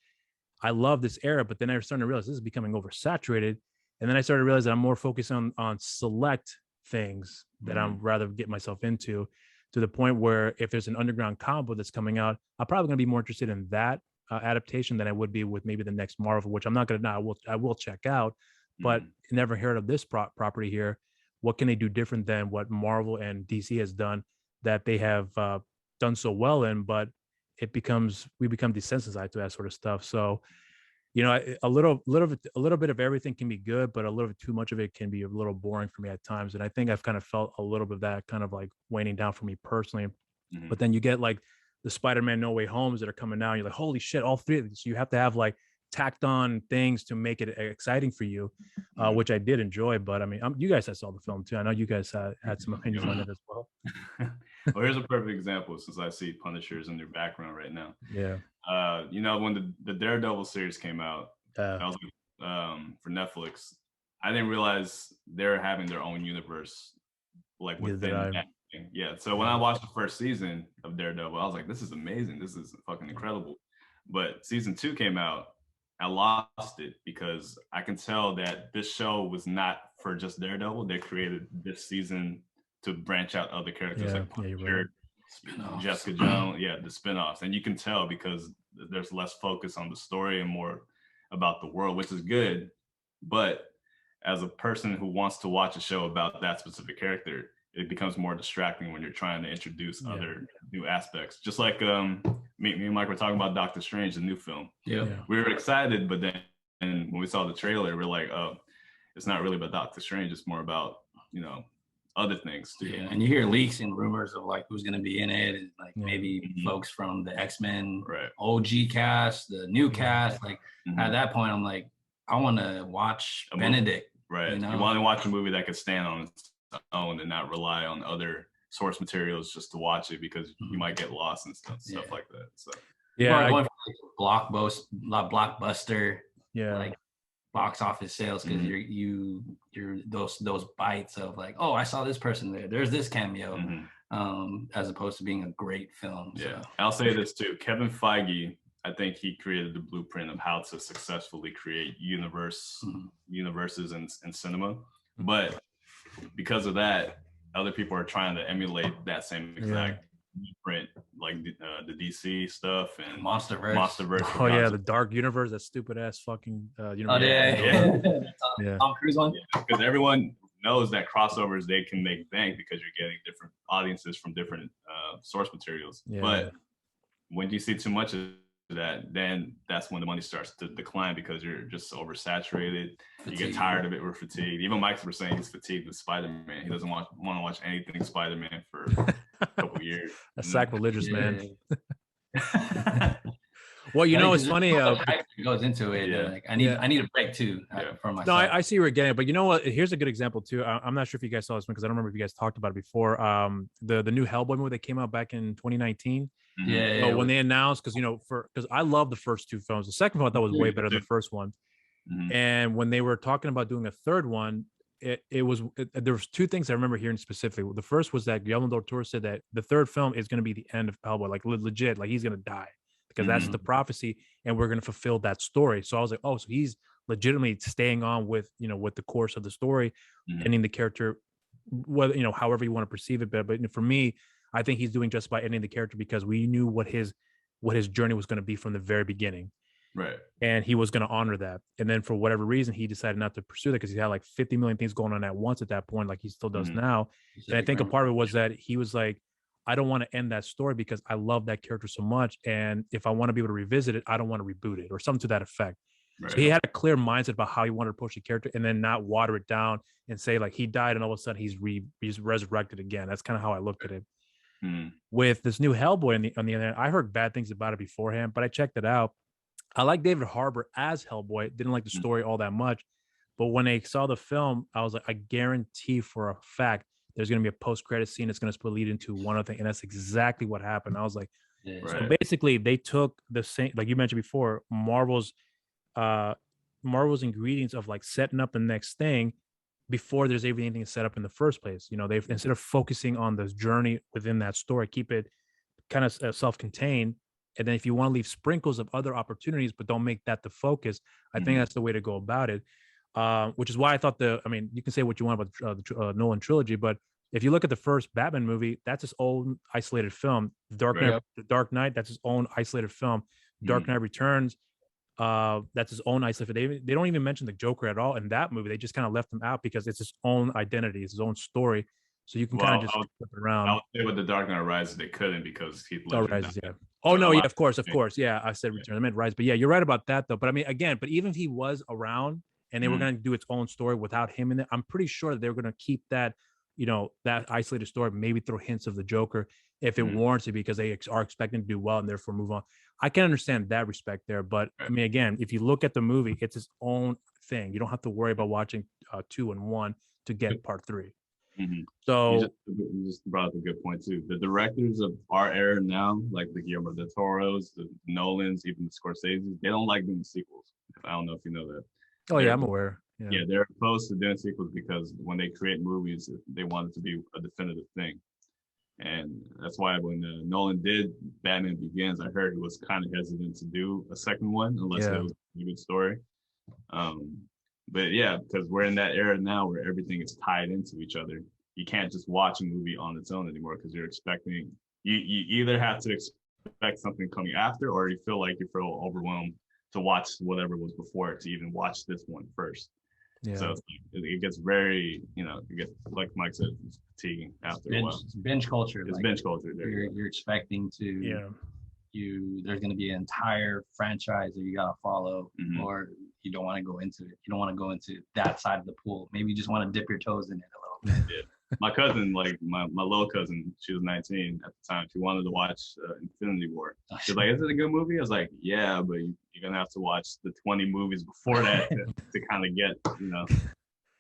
I love this era. But then I was starting to realize this is becoming oversaturated. And then I started to realize that I'm more focused on select things that I'm rather get myself into, to the point where if there's an underground comic book that's coming out, I'm probably going to be more interested in that adaptation than I would be with maybe the next Marvel, which I'm not going to, I will check out, but never heard of this property here. What can they do different than what Marvel and DC has done that they have done so well in? But we become desensitized to that sort of stuff. So, you know, a little bit of everything can be good, but a little bit too much of it can be a little boring for me at times. And I think I've kind of felt a little bit of that kind of like waning down for me personally. But then you get like the Spider-Man No Way Homes that are coming out. And you're like, holy shit, all three of these. So you have to have like tacked on things to make it exciting for you, which I did enjoy. But I mean, you guys saw the film too. I know you guys had some opinions on it as well. Well, here's a perfect example, since I see Punishers in their background right now. Yeah. You know, when the Daredevil series came out, I was like, for Netflix, I didn't realize they're having their own universe, like within that thing. Yeah. So when I watched the first season of Daredevil, I was like, this is amazing. This is fucking incredible. But season 2 came out, I lost it because I can tell that this show was not for just Daredevil. They created this season to branch out other characters like Punisher, Jessica Jones, the spinoffs. And you can tell because there's less focus on the story and more about the world, which is good. But as a person who wants to watch a show about that specific character, it becomes more distracting when you're trying to introduce other new aspects. Just like me and Mike were talking about Doctor Strange, the new film. Yeah. We were excited, but then when we saw the trailer, we're like, oh, it's not really about Doctor Strange. It's more about, you know, other things too. Yeah, and you hear leaks and rumors of like who's going to be in it, and like maybe folks from the X-Men OG cast, the new cast. Like at that point, I'm like, I want to watch Benedict. Right. You want to watch a movie that could stand on its own and not rely on other source materials just to watch it, because you might get lost and stuff like that. So going for like blockbuster, like box office sales, because you're those bites of like, oh, I saw this person there's this cameo, as opposed to being a great film. So. I'll say this too, Kevin Feige, I think he created the blueprint of how to successfully create universes in cinema. But because of that, other people are trying to emulate that same exact blueprint, like the DC stuff and Monsterverse. Oh yeah, the Dark Universe, that stupid ass fucking universe. Tom Cruise one. Because everyone knows that crossovers, they can make bank because you're getting different audiences from different source materials. But when you see too much of that, then that's when the money starts to decline, because you're just oversaturated. You get tired of it. We're fatigued. Even Mike was saying he's fatigued with Spider-Man. He doesn't want to watch anything Spider-Man for a couple years. That's sacrilegious, man. Well, you know, it's funny. It goes into it. Like, I need a break too for myself. No, I see where you're getting it, but you know what? Here's a good example too. I'm not sure if you guys saw this one, because I don't remember if you guys talked about it before. The new Hellboy movie that came out back in 2019. When they announced, because I love the first two films. The second one I thought was way better than the first one. And when they were talking about doing a third one, there was two things I remember hearing specifically. The first was that Guillermo del Toro said that the third film is going to be the end of Hellboy, like legit, like he's going to die, because that's the prophecy, and we're going to fulfill that story. So I was like, oh, so he's legitimately staying on with the course of the story, ending the character whether, you know, however you want to perceive it, but for me, I think he's doing just by ending the character because we knew what his journey was going to be from the very beginning. Right. And he was going to honor that. And then for whatever reason, he decided not to pursue that because he had like 50 million things going on at once at that point, like he still does now. And I think a part of it was that he was like, I don't want to end that story because I love that character so much. And if I want to be able to revisit it, I don't want to reboot it or something to that effect. Right. So he had a clear mindset about how he wanted to approach the character and then not water it down and say like he died and all of a sudden he's resurrected again. That's kind of how I looked at it. With this new Hellboy on the other hand, I heard bad things about it beforehand, but I checked it out. I like David Harbour as Hellboy. Didn't like the story all that much, but when I saw the film, I was like, I guarantee for a fact there's going to be a post-credit scene that's going to lead into one other thing, and that's exactly what happened. I was like, so basically, they took the same, like you mentioned before, Marvel's ingredients of like setting up the next thing before there's even anything set up in the first place. You know, they've instead of focusing on this journey within that story, keep it kind of self-contained. And then if you want to leave sprinkles of other opportunities, but don't make that the focus, I think that's the way to go about it. Which is why I thought you can say what you want about the Nolan trilogy, but if you look at the first Batman movie, that's his own isolated film. The Dark Knight, that's his own isolated film. Dark Knight Returns, that's his own isolated. They don't even mention the Joker at all in that movie. They just kind of left him out because it's his own identity, it's his own story. So you can kind of just flip it around. I would say with the Dark Knight Rises, they couldn't because Heath Ledger. Rises, yeah. Oh no, yeah, of course. Yeah, I said Return. I meant Rise, but yeah, you're right about that though. But I mean, again, but even if he was around and they were going to do its own story without him in it, I'm pretty sure that they were going to keep that, you know, that isolated story. Maybe throw hints of the Joker if it warrants it because they are expecting to do well and therefore move on. I can understand that respect there, but I mean, again, if you look at the movie, it's its own thing. You don't have to worry about watching 2 and 1 to get part 3. So you just brought up a good point too. The directors of our era now, like the Guillermo del Toro's, the Nolans, even the Scorsese's, they don't like doing sequels. I don't know if you know that. Yeah, I'm aware. Yeah, they're opposed to doing sequels because when they create movies, they want it to be a definitive thing. And that's why when Nolan did Batman Begins, I heard he was kind of hesitant to do a second one unless it was a good story. But yeah, because we're in that era now where everything is tied into each other. You can't just watch a movie on its own anymore because you're expecting, you either have to expect something coming after or you feel like you feel overwhelmed to watch whatever was before it to even watch this one first. Yeah. So it gets very, you know, it gets, like Mike said, it's fatiguing after a while. Binge culture. It's binge culture. You're expecting to, there's going to be an entire franchise that you got to follow, or you don't want to go into it. You don't want to go into that side of the pool. Maybe you just want to dip your toes in it a little bit. My cousin, like my little cousin, she was 19 at the time. She wanted to watch Infinity War. She's like, "Is it a good movie?" I was like, "Yeah, but you're gonna have to watch the 20 movies before that to kind of get, you know." So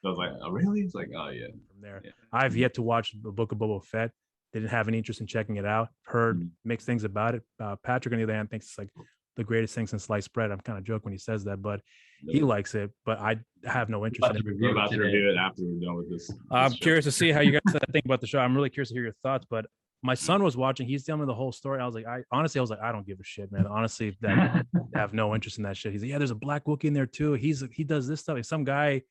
I was like, "Oh, really?" It's like, "Oh yeah." From there, I've yet to watch the Book of Boba Fett. Didn't have any interest in checking it out. Heard mixed things about it. Patrick, on the other hand, thinks it's like the greatest thing since sliced bread. I'm kind of joking when he says that, but he likes it. But I have no interest in it. We're about to review it after we're done with this. I'm curious to see how you guys think about the show. I'm really curious to hear your thoughts. But my son was watching. He's telling me the whole story. I was like, I don't give a shit, man. Honestly, that I have no interest in that shit. He's like, yeah, there's a black Wookiee in there too. He does this stuff. Like some guy.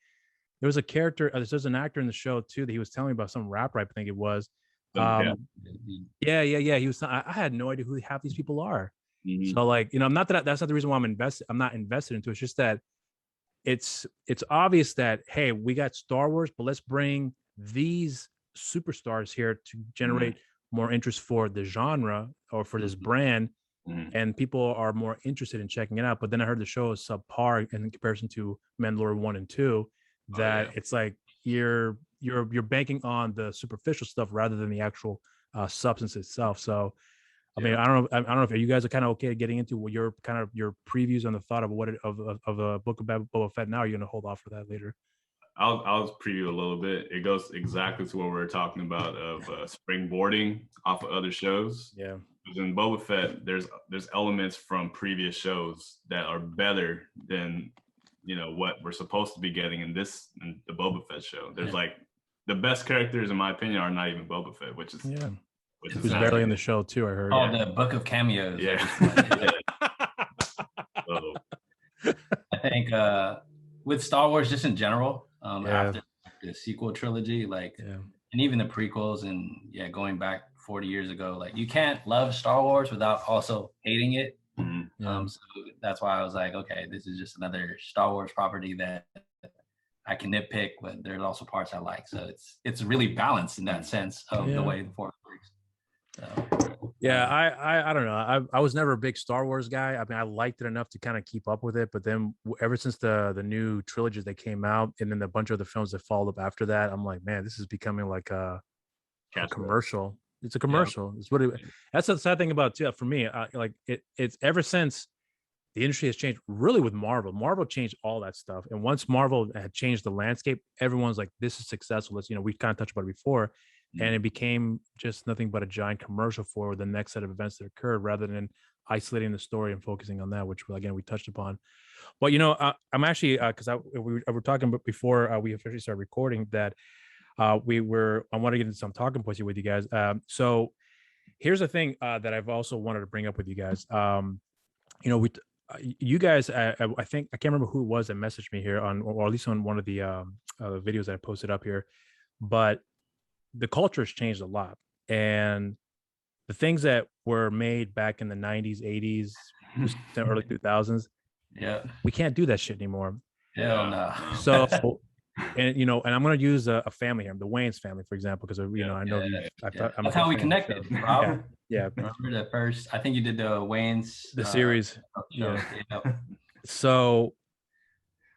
There was a character. There's an actor in the show too that he was telling me about. Some rapper, I think it was. Yeah. He was. I had no idea who half these people are. So like, you know, not that that's not the reason why I'm invested. I'm not invested into it. It's just that it's obvious that, hey, we got Star Wars, but let's bring these superstars here to generate more interest for the genre or for this brand, and people are more interested in checking it out. But then I heard the show is subpar in comparison to Mandalorian 1 and 2. That it's like you're banking on the superficial stuff rather than the actual substance itself. So. I mean, I don't know if you guys are kind of okay getting into what your kind of your previews on the thought of what of a Book of Boba Fett. Now you're going to hold off for that later. I'll preview a little bit. It goes exactly to what we were talking about of springboarding off of other shows. Yeah. Because in Boba Fett, there's elements from previous shows that are better than, you know, what we're supposed to be getting in the Boba Fett show. There's like the best characters, in my opinion, are not even Boba Fett, which is who's barely in the show too, I heard. Oh, the book of cameos. Yeah. I think with Star Wars, just in general, after the sequel trilogy, like And even the prequels and going back 40 years ago, like you can't love Star Wars without also hating it. So that's why I was like, okay, this is just another Star Wars property that I can nitpick, but there's also parts I like. So it's really balanced in that sense of the way the Force works. So, yeah, I don't know. I was never a big Star Wars guy. I mean, I liked it enough to kind of keep up with it, but then ever since the new trilogies that came out, and then a bunch of the films that followed up after that, I'm like, man, this is becoming like a commercial. It's a commercial. It's what that's the sad thing about it too. For me, like it's ever since the industry has changed really with Marvel. Marvel changed all that stuff. And once Marvel had changed the landscape, everyone's like, this is successful. Let's, we kind of touched about it before. And it became just nothing but a giant commercial for the next set of events that occurred rather than isolating the story and focusing on that, which again, we touched upon. But, I'm actually, because we were talking about before we officially started recording that I want to get into some talking points here with you guys. So here's the thing that I've also wanted to bring up with you guys. You guys, I think I can't remember who it was that messaged me here on, or at least on one of the videos that I posted up here, but the culture has changed a lot, and the things that were made back in the 90s, 80s, the early 2000s, we can't do that shit anymore. Hell no. So, and and I'm going to use a family here, the Wayans family, for example, because I know that's how we connected, Rob. Yeah. Remember the first? I think you did the Wayans series. So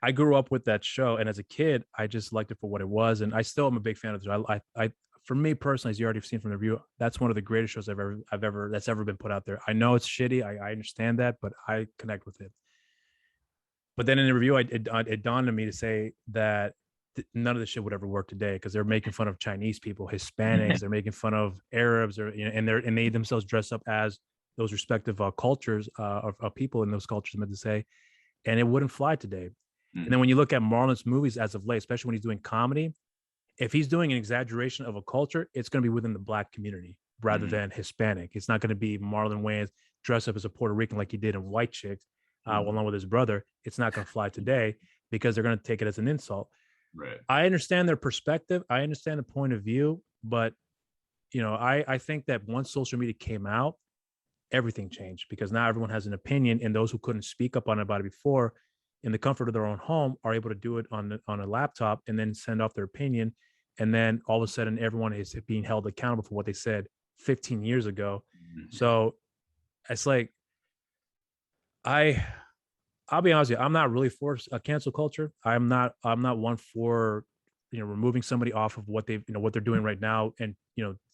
I grew up with that show, and as a kid, I just liked it for what it was, and I still am a big fan of it. I for me personally, as you already seen from the review, that's one of the greatest shows that's ever been put out there. I know it's shitty, I understand that, but I connect with it. But then in the review, it dawned on me to say that none of this shit would ever work today because they're making fun of Chinese people, Hispanics, they're making fun of Arabs, and they themselves dress up as those respective cultures of people in those cultures, meant to say, and it wouldn't fly today. And then when you look at Marlon's movies as of late, especially when he's doing comedy, if he's doing an exaggeration of a culture, it's going to be within the Black community rather than Hispanic. It's not going to be Marlon Wayans dressed up as a Puerto Rican like he did in White Chicks, along with his brother. It's not going to fly today because they're going to take it as an insult. Right. I understand their perspective. I understand the point of view, but I think that once social media came out, everything changed because now everyone has an opinion, and those who couldn't speak up about it before, in the comfort of their own home, are able to do it on a laptop and then send off their opinion. And then all of a sudden, everyone is being held accountable for what they said 15 years ago. So it's like, I'll be honest with you, I'm not really for a cancel culture. I'm not one for, removing somebody off of what they've, what they're doing right now and,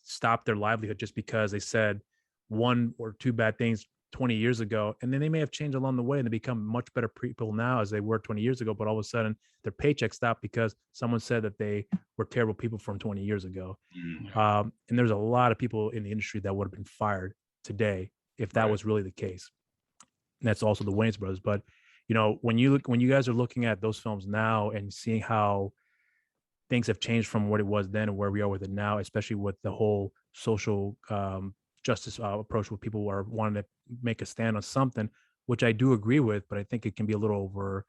stop their livelihood just because they said one or two bad things 20 years ago. And then they may have changed along the way and they become much better people now as they were 20 years ago. But all of a sudden their paycheck stopped because someone said that they were terrible people from 20 years ago. And there's a lot of people in the industry that would have been fired today if that was really the case. And that's also the Wayans brothers. But, when you guys are looking at those films now and seeing how things have changed from what it was then and where we are with it now, especially with the whole social justice approach where people are wanting to make a stand on something, which I do agree with, but I think it can be a little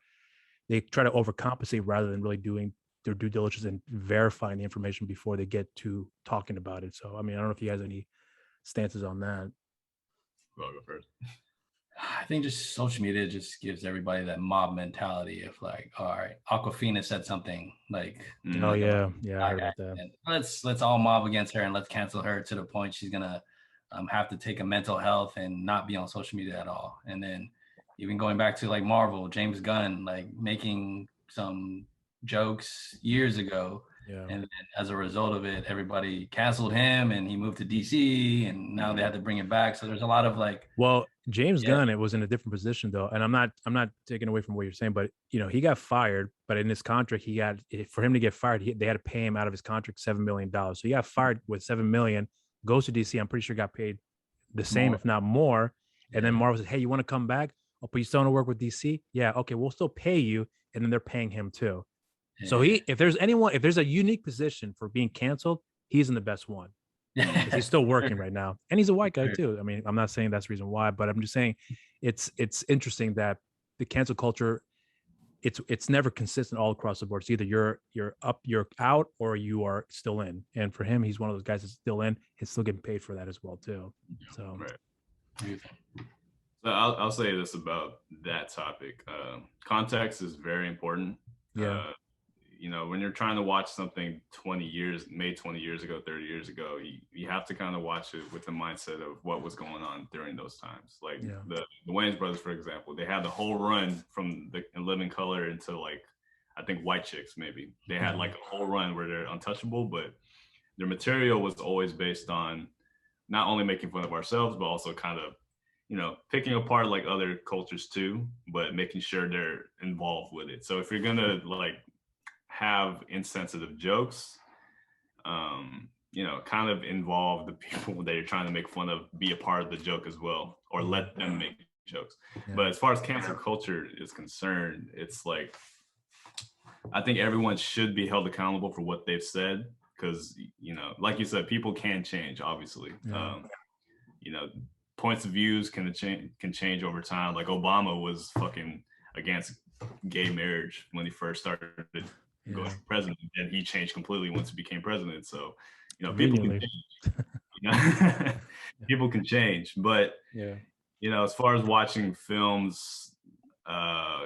they try to overcompensate rather than really doing their due diligence and verifying the information before they get to talking about it. So, I mean, I don't know if you guys have any stances on that. I'll go first. I think just social media just gives everybody that mob mentality of like, all right, Aquafina said something like, oh yeah, I heard about that. Let's all mob against her and let's cancel her to the point she's gonna have to take a mental health and not be on social media at all. And then even going back to like Marvel, James Gunn, like making some jokes years ago. Yeah. And then as a result of it, everybody canceled him and he moved to DC and now they had to bring it back. So there's a lot of like, well, James Gunn, it was in a different position though. And I'm not taking away from what you're saying, but he got fired, but in his contract, for him to get fired, they had to pay him out of his contract $7 million. So he got fired with $7 million, goes to DC. I'm pretty sure got paid the same, if not more. And then Marvel said, hey, you want to come back? Oh, but you still want to work with DC? Yeah. Okay. We'll still pay you. And then they're paying him too. So if there's a unique position for being canceled, he's in the best one. He's still working right now. And he's a white guy too. I mean, I'm not saying that's the reason why, but I'm just saying it's interesting that the cancel culture it's never consistent all across the board. It's either you're up, you're out, or you are still in. And for him, he's one of those guys that's still in. He's still getting paid for that as well too. So right. So I'll say this about that topic. Context is very important. Yeah. You know, when you're trying to watch something 20 years, made 20 years ago, 30 years ago, you have to kind of watch it with the mindset of what was going on during those times. Like the Wayans brothers, for example, they had the whole run from the In Living Color into like, I think White Chicks, maybe. They had like a whole run where they're untouchable, but their material was always based on not only making fun of ourselves, but also kind of, you know, picking apart like other cultures too, but making sure they're involved with it. So if you're gonna like have insensitive jokes, you know, kind of involve the people that you're trying to make fun of be a part of the joke as well, or let them make jokes. But as far as cancel culture is concerned, it's like, I think everyone should be held accountable for what they've said, because, you know, like you said, people can change, obviously. You know, points of views can change over time. Like Obama was fucking against gay marriage when he first started going for president, and he changed completely once he became president. So, you know, people can change. You know? People can change, but you know, as far as watching films,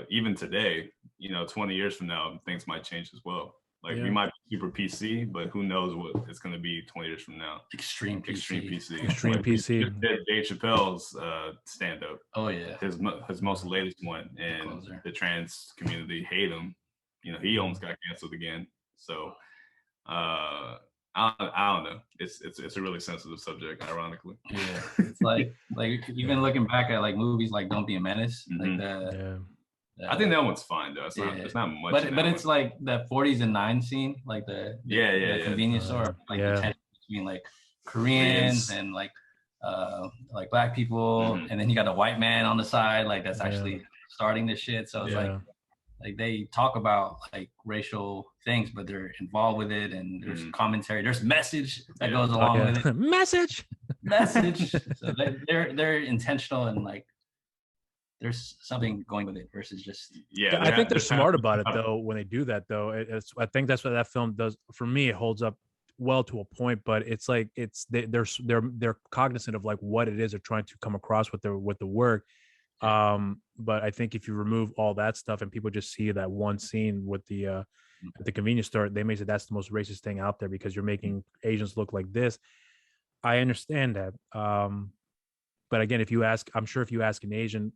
even today, you know, 20 years from now, things might change as well. Like we might be super PC, but who knows what it's going to be 20 years from now. Extreme PC. Extreme like, PC. Dave Chappelle's stand-up. Oh yeah. His most latest one, and the trans community hate him. You know, he almost got canceled again. So I don't know. It's a really sensitive subject, ironically. Yeah. It's like even looking back at like movies like Don't Be a Menace, like that. I think that one's fine though. It's not much. But it's like the 40s and 9s scene, like the convenience store, like the tension between like Koreans and like black people, and then you got a white man on the side, like that's actually starting the shit. So it's like they talk about like racial things, but they're involved with it, and there's commentary, there's message that goes along with it. message. So they're intentional, and like there's something going with it versus just I think they're smart about it though when they do that though. I think that's what that film does for me. It holds up well to a point, but it's like they're cognizant of like what it is they're trying to come across with the work. But I think if you remove all that stuff and people just see that one scene with the convenience store, they may say that's the most racist thing out there because you're making Asians look like this. I understand that. But again, I'm sure if you ask an Asian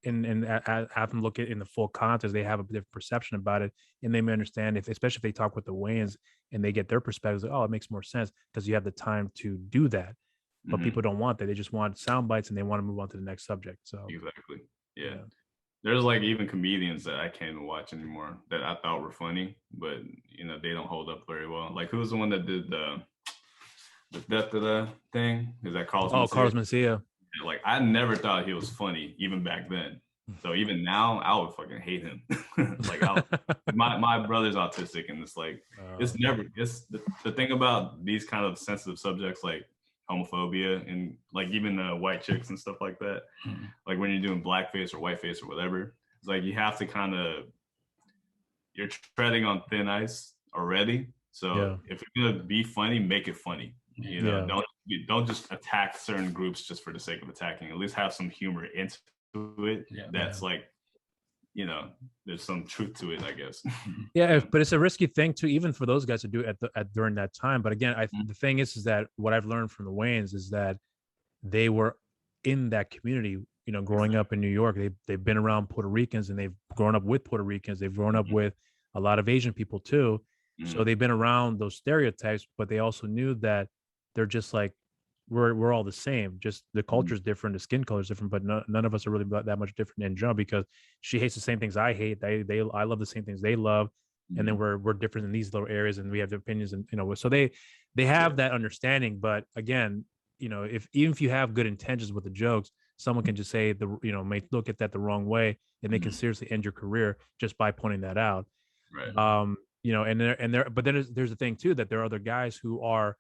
and have them look at it in the full context, they have a different perception about it, and they may understand especially if they talk with the Wayans and they get their perspectives. Like, oh, it makes more sense because you have the time to do that. But people don't want that. They just want sound bites and they want to move on to the next subject. So exactly, yeah. There's like even comedians that I can't even watch anymore that I thought were funny, but you know they don't hold up very well. Like who's the one that did the death of the thing? Is that Carlos? Oh, Carlos Mencia. Like I never thought he was funny even back then. So even now I would fucking hate him. Like my brother's autistic, and it's like it's the thing about these kind of sensitive subjects like homophobia and like even white chicks and stuff like that. Like when you're doing blackface or whiteface or whatever, it's like you have to you're treading on thin ice already. So if you're gonna be funny, make it funny. You know, don't just attack certain groups just for the sake of attacking. At least have some humor into it. That's like, you know, there's some truth to it, I guess. But it's a risky thing too, even for those guys to do at during that time. But again, the thing is that what I've learned from the Wayans is that they were in that community. You know, growing up in New York, they've been around Puerto Ricans and they've grown up with Puerto Ricans. They've grown up with a lot of Asian people too. So they've been around those stereotypes, but they also knew that they're just like, we're all the same. Just the culture is different, the skin color is different, but none of us are really that much different in general because she hates the same things I hate. I love the same things they love, and then we're different in these little areas, and we have opinions, and you know, so they have that understanding. But again, you know, even if you have good intentions with the jokes, someone can just say may look at that the wrong way, and they can seriously end your career just by pointing that out. Right. You know, but then there's the thing too that there are other guys who are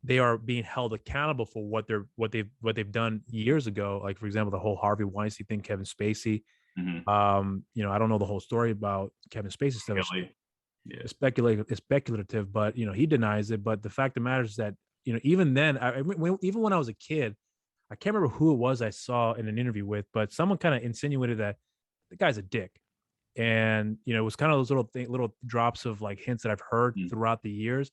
being held accountable for what they've done years ago. Like for example, the whole Harvey Weinstein thing, Kevin Spacey. You know, I don't know the whole story about Kevin Spacey stuff. It's speculative, but you know, he denies it. But the fact of the matter is that, you know, even then, even when I was a kid, I can't remember who it was I saw in an interview with, but someone kind of insinuated that the guy's a dick. And you know, it was kind of those little drops of like hints that I've heard throughout the years,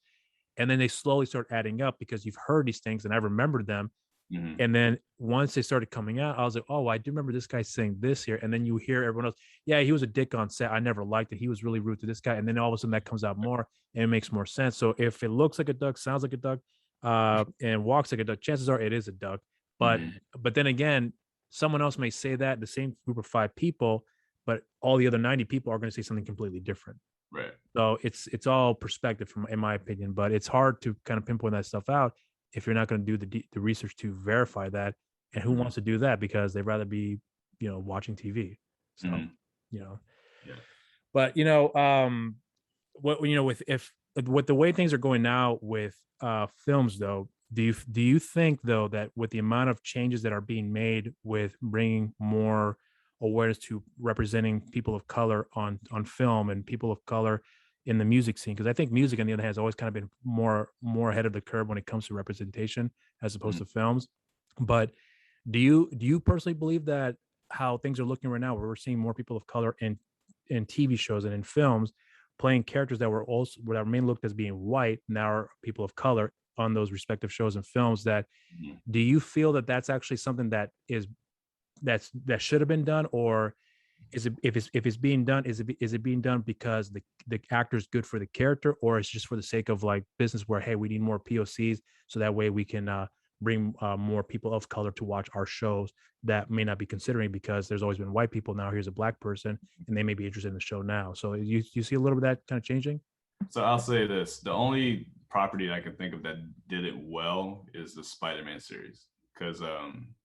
and then they slowly start adding up because you've heard these things, and I remembered them. And then once they started coming out, I was like, oh, I do remember this guy saying this here. And then you hear everyone else, yeah, he was a dick on set. I never liked it. He was really rude to this guy. And then all of a sudden that comes out more and it makes more sense. So if it looks like a duck, sounds like a duck, and walks like a duck, chances are it is a duck. But then again, someone else may say that, the same group of 5 people, but all the other 90 people are going to say something completely different. Right. So it's all perspective, in my opinion, but it's hard to kind of pinpoint that stuff out if you're not going to do the research to verify that. And who wants to do that? Because they'd rather be, you know, watching TV. So, you know, but you know, what, you know, with the way things are going now with films though, do you think though that with the amount of changes that are being made with bringing more awareness to representing people of color on film and people of color in the music scene, because I think music on the other hand has always kind of been more ahead of the curve when it comes to representation as opposed to films. But do you personally believe that how things are looking right now, where we're seeing more people of color in TV shows and in films playing characters that were mainly looked as being white, now are people of color on those respective shows and films, that do you feel that that's actually something that should have been done, or is it, if it's being done, is it being done because the actor is good for the character, or it's just for the sake of like business where, hey, we need more POCs so that way we can bring more people of color to watch our shows that may not be considering, because there's always been white people, now here's a black person and they may be interested in the show now. So you see a little bit of that kind of changing? So I'll say this, the only property I can think of that did it well is the Spider-Man series, because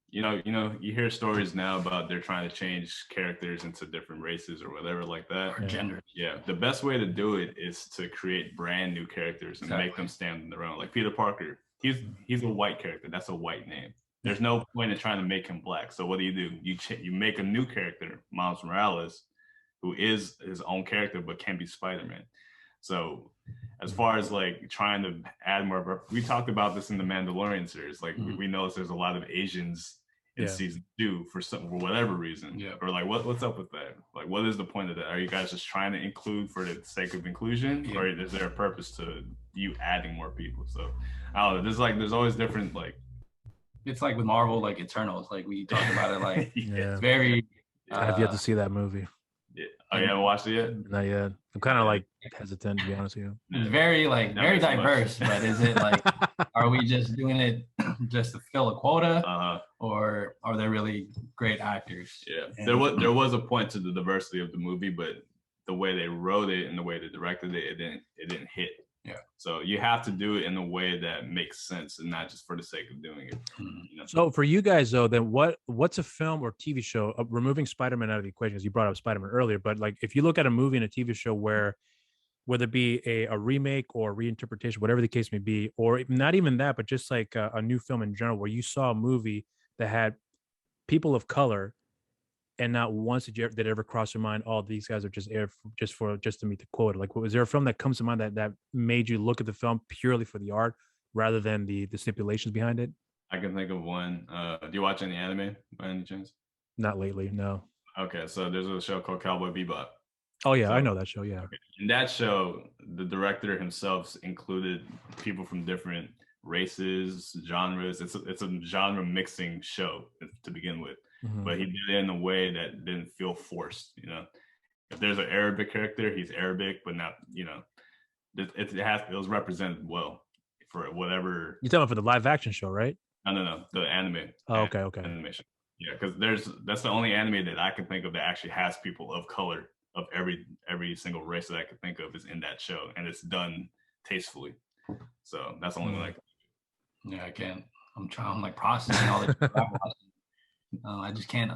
you hear stories now about they're trying to change characters into different races or whatever like that. Or gender. Yeah. The best way to do it is to create brand new characters and make them stand on their own. Like Peter Parker, he's a white character. That's a white name. There's no point in trying to make him black. So what do? You make a new character, Miles Morales, who is his own character but can be Spider-Man. So as far as like trying to add more, we talked about this in the Mandalorian series. Like we noticed there's a lot of Asians in season 2 for whatever reason. Yeah. Or like what's up with that? Like what is the point of that? Are you guys just trying to include for the sake of inclusion, or is there a purpose to you adding more people? So I don't know. There's always different, like, it's like with Marvel, like Eternals, like we talked about it, like it's very. I've yet to see that movie. Yeah. Oh, you haven't watched it yet? Not yet. I'm kind of like hesitant, to be honest with you. It's very very diverse, but is it like, are we just doing it just to fill a quota, or are there really great actors? Yeah, and there was a point to the diversity of the movie, but the way they wrote it and the way they directed it, it didn't hit. Yeah. So you have to do it in a way that makes sense and not just for the sake of doing it. You know? So for you guys though, then what's a film or TV show, removing Spider-Man out of the equation, as you brought up Spider-Man earlier, but like if you look at a movie and a TV show where, whether it be a remake or reinterpretation, whatever the case may be, or not even that, but just like a new film in general, where you saw a movie that had people of color, and not once did it ever cross your mind, oh, these guys are just to meet the quota? Like, was there a film that comes to mind that made you look at the film purely for the art rather than the stipulations behind it? I can think of one. Do you watch any anime by any chance? Not lately, no. Okay, so there's a show called Cowboy Bebop. Oh yeah, I know that show. Yeah. Okay. In that show, the director himself included people from different races, genres. It's a genre mixing show to begin with. But he did it in a way that didn't feel forced. You know, if there's an Arabic character, he's Arabic, but not, you know, it was represented well for whatever. You're talking about for the live action show, right? No, the anime. Oh, okay. Animation. Yeah, because that's the only anime that I can think of that actually has people of color of every single race that I could think of is in that show, and it's done tastefully. So that's the only one I can. Yeah, I can't. I'm like processing all this. I just can't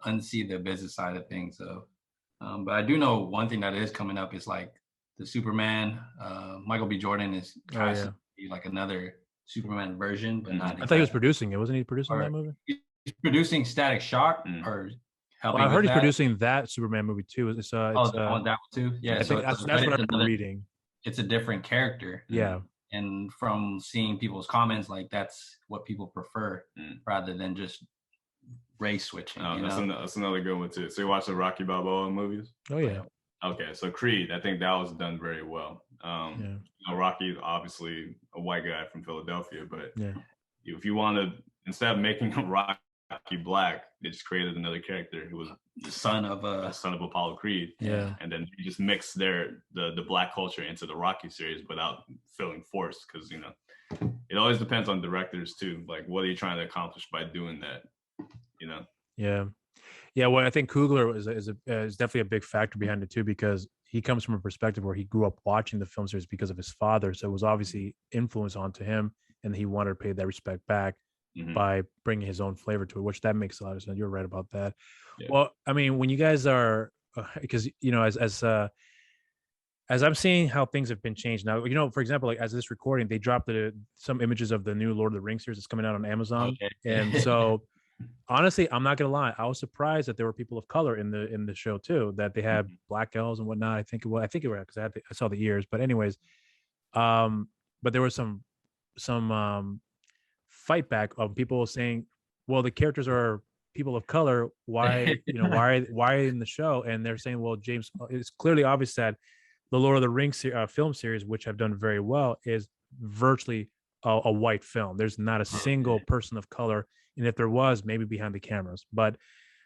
unsee the business side of things. So, but I do know one thing that is coming up is like the Superman. Michael B. Jordan is trying to be like another Superman version, but not. I thought he was producing it. Wasn't he producing that movie? He's producing Static Shock, or helping I heard with he's that. producing that Superman movie too. It's Oh, on that one too. Yeah, I so think it's that's but what it's I'm another. reading. It's a different character. Yeah. And from seeing people's comments, like that's what people prefer rather than just race switching. That's another good one too. So you watch the Rocky Balboa movies? Oh yeah. Okay, so Creed, I think that was done very well. You know, Rocky is obviously a white guy from Philadelphia, but if you want to, instead of making him Rocky black, they just created another character who was the son of Apollo Creed. Yeah. And then you just mix the black culture into the Rocky series without feeling forced, because you know it always depends on directors too. Like, what are you trying to accomplish by doing that? You know. Yeah. Well, I think Coogler is definitely a big factor behind it too, because he comes from a perspective where he grew up watching the film series because of his father, so it was obviously influence onto him, and he wanted to pay that respect back by bringing his own flavor to it, which that makes a lot of sense. You're right about that. Yeah. Well, I mean, when you guys are, because you know, as I'm seeing how things have been changed now, you know, for example, like as this recording, they dropped some images of the new Lord of the Rings series that's coming out on Amazon, and so honestly, I'm not gonna lie, I was surprised that there were people of color in the show too, that they had black elves and whatnot. I think it was because I saw the ears, but anyways, but there was some fight back of people saying, well, the characters are people of color, why why in the show? And they're saying, well, James, it's clearly obvious that the Lord of the Rings film series, which have done very well, is virtually a white film. There's not a single person of color, and if there was, maybe behind the cameras. But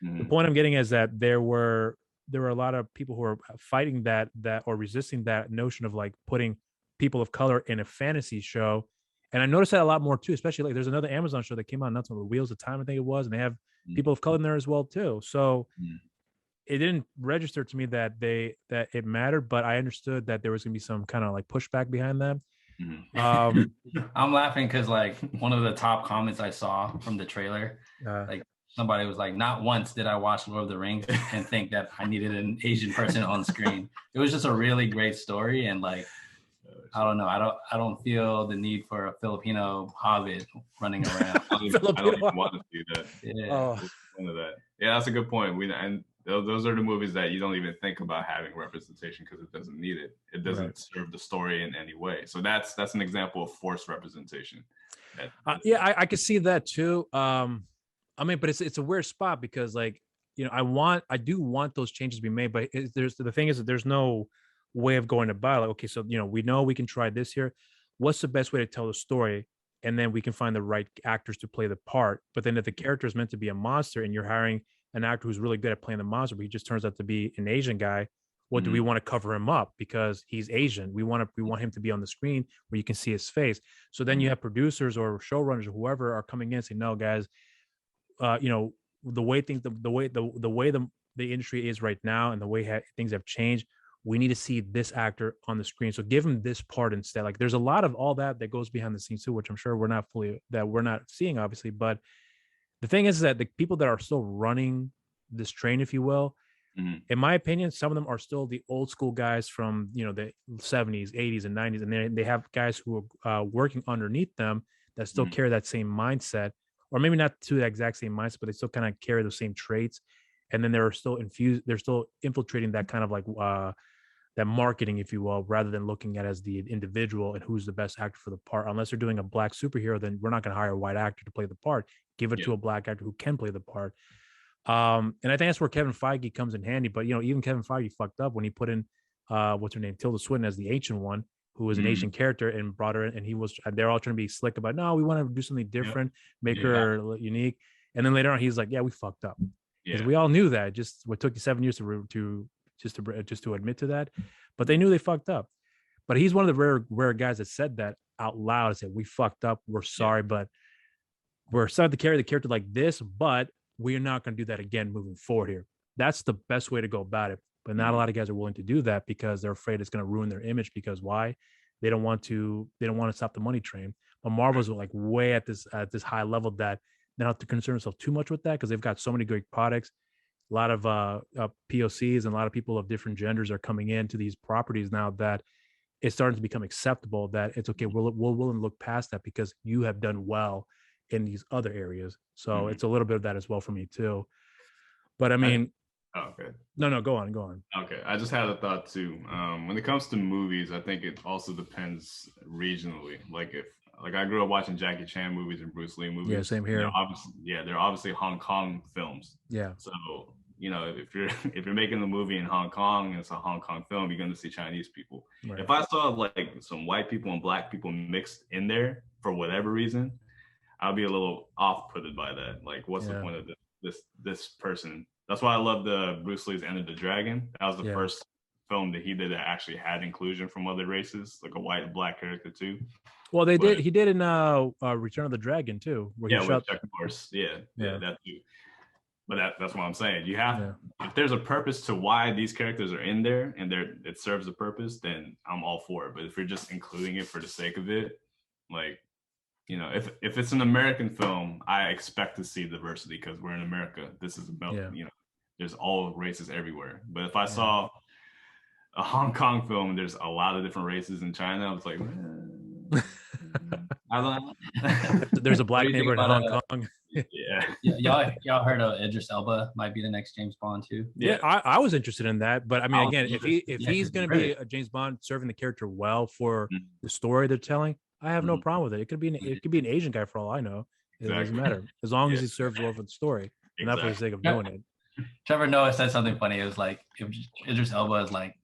the point I'm getting is that there were a lot of people who are fighting that or resisting that notion of like putting people of color in a fantasy show. And I noticed that a lot more too, especially like there's another Amazon show that came out, not the Wheels of Time, I think it was, and they have people of color in there as well too. So it didn't register to me that it mattered, but I understood that there was gonna be some kind of like pushback behind that. I'm laughing because like one of the top comments I saw from the trailer, like somebody was like, not once did I watch Lord of the Rings and think that I needed an Asian person on screen. It was just a really great story, and like I don't know, I don't feel the need for a Filipino hobbit running around. I don't even want to see that. Yeah, that's a good point. And those are the movies that you don't even think about having representation because it doesn't need it. It doesn't serve the story in any way. So that's an example of forced representation. I could see that too. I mean, but it's a weird spot because like, you know, I do want those changes to be made, but the thing is that there's no way of going about it. Like, okay, so, you know we can try this here. What's the best way to tell the story? And then we can find the right actors to play the part. But then if the character is meant to be a monster and you're hiring an actor who's really good at playing the monster, but he just turns out to be an Asian guy, what do we want to cover him up because he's Asian? We want him to be on the screen where you can see his face. So then you have producers or showrunners or whoever are coming in and saying, no, guys, you know, the way the industry is right now and the way things have changed, we need to see this actor on the screen. So give him this part instead. Like there's a lot of all that goes behind the scenes too, which I'm sure we're not seeing, obviously. But the thing is that the people that are still running this train, if you will, in my opinion, some of them are still the old school guys from, you know, the 70s, 80s, and 90s. And they have guys who are working underneath them that still carry that same mindset, or maybe not to the exact same mindset, but they still kind of carry the same traits. And then they're still infiltrating that kind of like that marketing, if you will, rather than looking at it as the individual and who's the best actor for the part. Unless they're doing a black superhero, then we're not going to hire a white actor to play the part. Give it to a black actor who can play the part. And I think that's where Kevin Feige comes in handy. But, you know, even Kevin Feige fucked up when he put in, what's her name, Tilda Swinton as the ancient one, who was an Asian character, and brought her in. And they're all trying to be slick about, no, we want to do something different, make her unique. And then later on, he's like, yeah, we fucked up. Because we all knew that. Just what took you 7 years to admit to that, but they knew they fucked up. But he's one of the rare guys that said that out loud and said, we fucked up, we're sorry, but we're sorry to carry the character like this, but we're not going to do that again moving forward here. That's the best way to go about it. But not a lot of guys are willing to do that because they're afraid it's going to ruin their image. Because why? They don't want to stop the money train. But Marvel's like way at this high level that they don't have to concern themselves too much with that because they've got so many great products. A lot of POCs and a lot of people of different genders are coming into these properties now that it's starting to become acceptable that it's okay. We'll willing to look past that because you have done well in these other areas. So it's a little bit of that as well for me too. But I mean, okay. No, go on. Okay, I just had a thought too. When it comes to movies, I think it also depends regionally. Like I grew up watching Jackie Chan movies and Bruce Lee movies. Yeah, same here. They're obviously Hong Kong films. Yeah. So if you're making a movie in Hong Kong and it's a Hong Kong film, you're going to see Chinese people. Right. If I saw like some white people and black people mixed in there for whatever reason, I'll be a little off-putted by that. Like, what's the point of this person? That's why I love the Bruce Lee's Enter the Dragon. That was the first film that he did that actually had inclusion from other races, like a white and black character too. Well, he did in Return of the Dragon too, where he shot Chuck Norris. Yeah, that too. But that's what I'm saying. You have if there's a purpose to why these characters are in there and it serves a purpose, then I'm all for it. But if you're just including it for the sake of it, like, if it's an American film, I expect to see diversity because we're in America. This is about, there's all races everywhere. But if I saw a Hong Kong film and there's a lot of different races in China, I was like, I don't know. There's a black neighbor in Hong Kong. Y'all heard of Idris Elba might be the next James Bond too? Yeah, I was interested in that, but I mean, again, if he's going to be a James Bond serving the character well for the story they're telling, I have no problem with it. It could be an Asian guy for all I know. It doesn't matter as long as he serves well for the story, and not for the sake of doing it. Trevor Noah said something funny. It was like if Idris Elba is like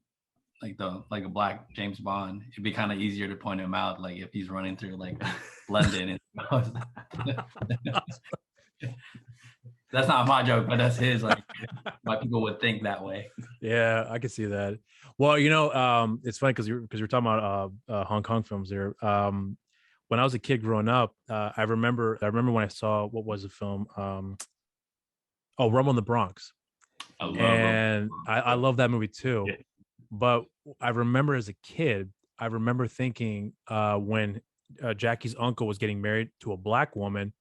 a black James Bond, it'd be kind of easier to point him out. Like if he's running through like London, and that's not my joke, but that's his. Like why people would think that way. Yeah, I can see that. Well, it's funny because you're talking about Hong Kong films there. When I was a kid growing up, I remember when I saw, what was the film? Rumble in the Bronx. I love that movie too. Yeah. But I remember as a kid, thinking when Jackie's uncle was getting married to a black woman,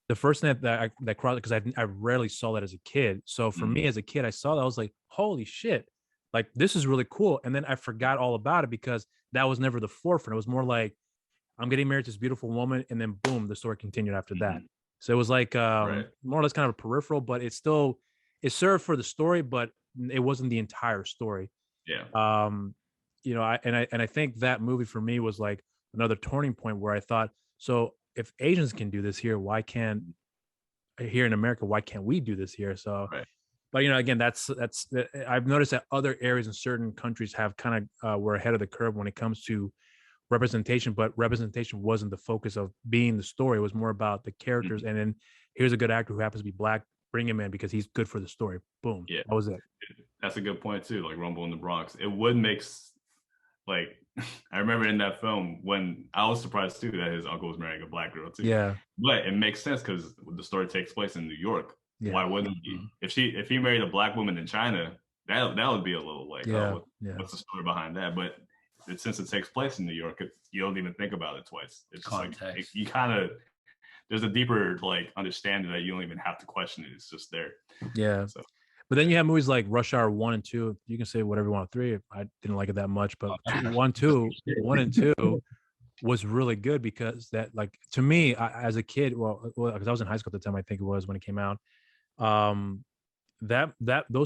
the first thing that crossed, because I rarely saw that as a kid. So for me as a kid, I saw that, I was like, holy shit, like this is really cool. And then I forgot all about it because that was never the forefront. It was more like, I'm getting married to this beautiful woman, and then boom, the story continued after that. So it was like more or less kind of a peripheral, but it served for the story, but it wasn't the entire story. Yeah. I think that movie for me was like another turning point where I thought, so if Asians can do this here, why can't here in America? Why can't we do this here? So, but again, that's I've noticed that other areas in certain countries have kind of were ahead of the curve when it comes to representation, but representation wasn't the focus of being the story. It was more about the characters. And then here's a good actor who happens to be black, bring him in because he's good for the story. Boom. Yeah. That was it. That's a good point too. Like Rumble in the Bronx. It would make like, I remember in that film when I was surprised too that his uncle was marrying a black girl too. Yeah. But it makes sense because the story takes place in New York. Yeah. Why wouldn't he? If he married a black woman in China, that would be a little like, what's the story behind that? But since it takes place in New York, you don't even think about it twice. It's just like you kind of, there's a deeper like understanding that you don't even have to question it. It's just there. Yeah. So. But then you have movies like Rush Hour 1 and 2. You can say whatever you want. 3, I didn't like it that much, but 1 and 2 was really good because that, like, to me, as a kid, because I was in high school at the time, I think it was when it came out. Those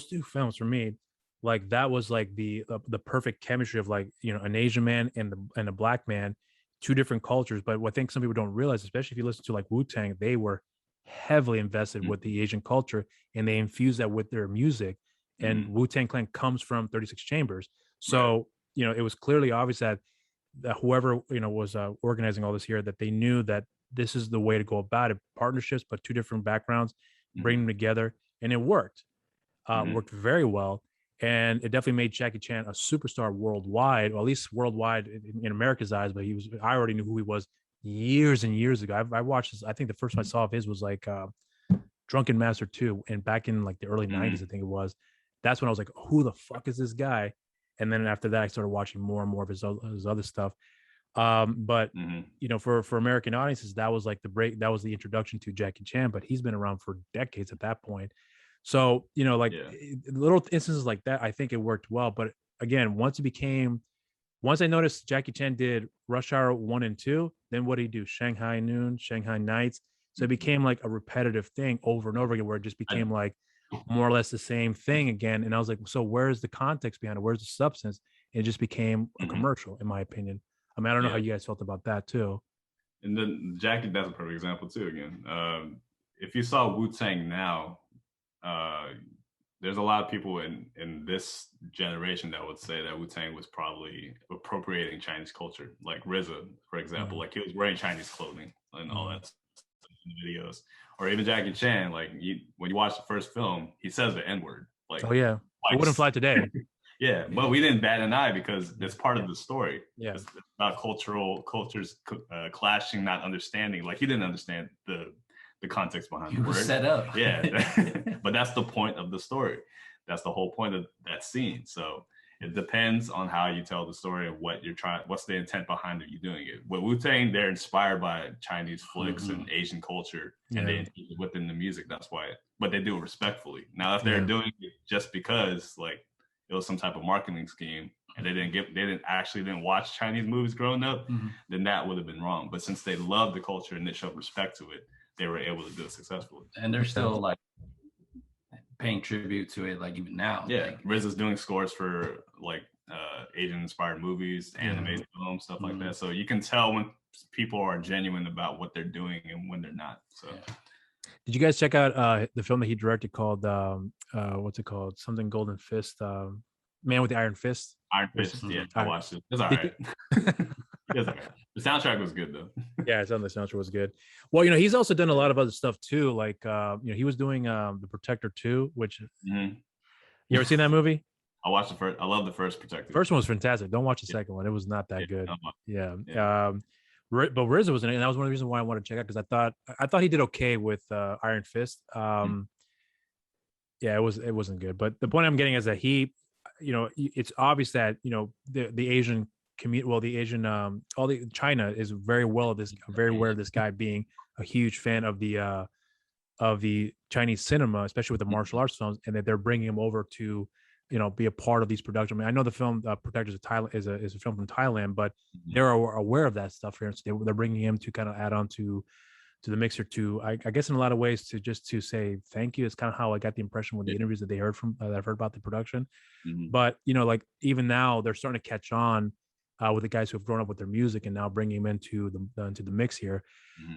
two films for me, like that was like the perfect chemistry of like, an Asian man and a black man, two different cultures. But what I think some people don't realize, especially if you listen to like Wu-Tang, they were heavily invested with the Asian culture and they infused that with their music. And Wu-Tang Clan comes from 36 Chambers. So, it was clearly obvious that whoever, was organizing all this here, that they knew that this is the way to go about it. Partnerships, but two different backgrounds, bring them together. And it worked. Worked very well. And it definitely made Jackie Chan a superstar worldwide, or at least worldwide in America's eyes. But I already knew who he was years and years ago. I watched this. I think the first one I saw of his was like Drunken Master 2. And back in like the early 90s, I think it was. That's when I was like, who the fuck is this guy? And then after that, I started watching more and more of his other stuff. But for American audiences, that was like that was the introduction to Jackie Chan. But he's been around for decades at that point. So, little instances like that, I think it worked well. But again, once I noticed Jackie Chan did Rush Hour 1 and 2, then what did he do? Shanghai Noon, Shanghai Nights. So it became like a repetitive thing over and over again, where it just became like, more or less the same thing again. And I was like, so where's the context behind it? Where's the substance? And it just became a commercial, in my opinion. I mean, I don't know how you guys felt about that too. And then Jackie, that's a perfect example too. Again, if you saw Wu-Tang now, there's a lot of people in this generation that would say that Wu-Tang was probably appropriating Chinese culture, like RZA, for example. Like he was wearing Chinese clothing and all that stuff in the videos. Or even Jackie Chan, like when you watch the first film, he says the N-word. Like, oh yeah, it wouldn't fly today. Yeah, but we didn't bat an eye because it's part of the story. Yeah, it's about cultures clashing, not understanding. Like he didn't understand the context behind the word. Set up. Yeah, but that's the point of the story. That's the whole point of that scene. So it depends on how you tell the story and what you're trying. What's the intent behind it? You doing it. With Wu-Tang, they're inspired by Chinese flicks and Asian culture, and they include it within the music. That's why. But they do it respectfully. Now, if they're doing it just because like it was some type of marketing scheme and they didn't watch Chinese movies growing up, then that would have been wrong. But since they love the culture and they showed respect to it, they were able to do it successfully. And they're still like paying tribute to it, like even now. Yeah, like, RZA's doing scores for like Asian inspired movies, animated films, stuff like that. So you can tell when people are genuine about what they're doing and when they're not. So did you guys check out the film that he directed called what's it called? Something Golden Fist, Man with the Iron Fist? Iron Fist, yeah, I watched it. It's all right. It's all right. The soundtrack was good though. Yeah, it sounded like the soundtrack was good. Well, he's also done a lot of other stuff too. Like he was doing The Protector 2, which you ever seen that movie? I watched the first. I love the first Protector. First one was fantastic. Don't watch the second one. It was not that good. Yeah. But RZA was in it, and that was one of the reasons why I wanted to check out, because I thought he did okay with Iron Fist. Yeah, it wasn't good. But the point I'm getting is that he, it's obvious that the Asian community, well, the Asian, China is very aware of this guy being a huge fan of the Chinese cinema, especially with the martial arts films, and that they're bringing him over to be a part of these productions. I mean, I know the film Protectors of Thailand is a film from Thailand, but they're aware of that stuff here, so they're bringing him to kind of add on to the mixer to, I guess, in a lot of ways, to say thank you. It's kind of how I got the impression with the interviews that they heard from that I've heard about the production. But like even now they're starting to catch on with the guys who have grown up with their music and now bringing them into the mix here.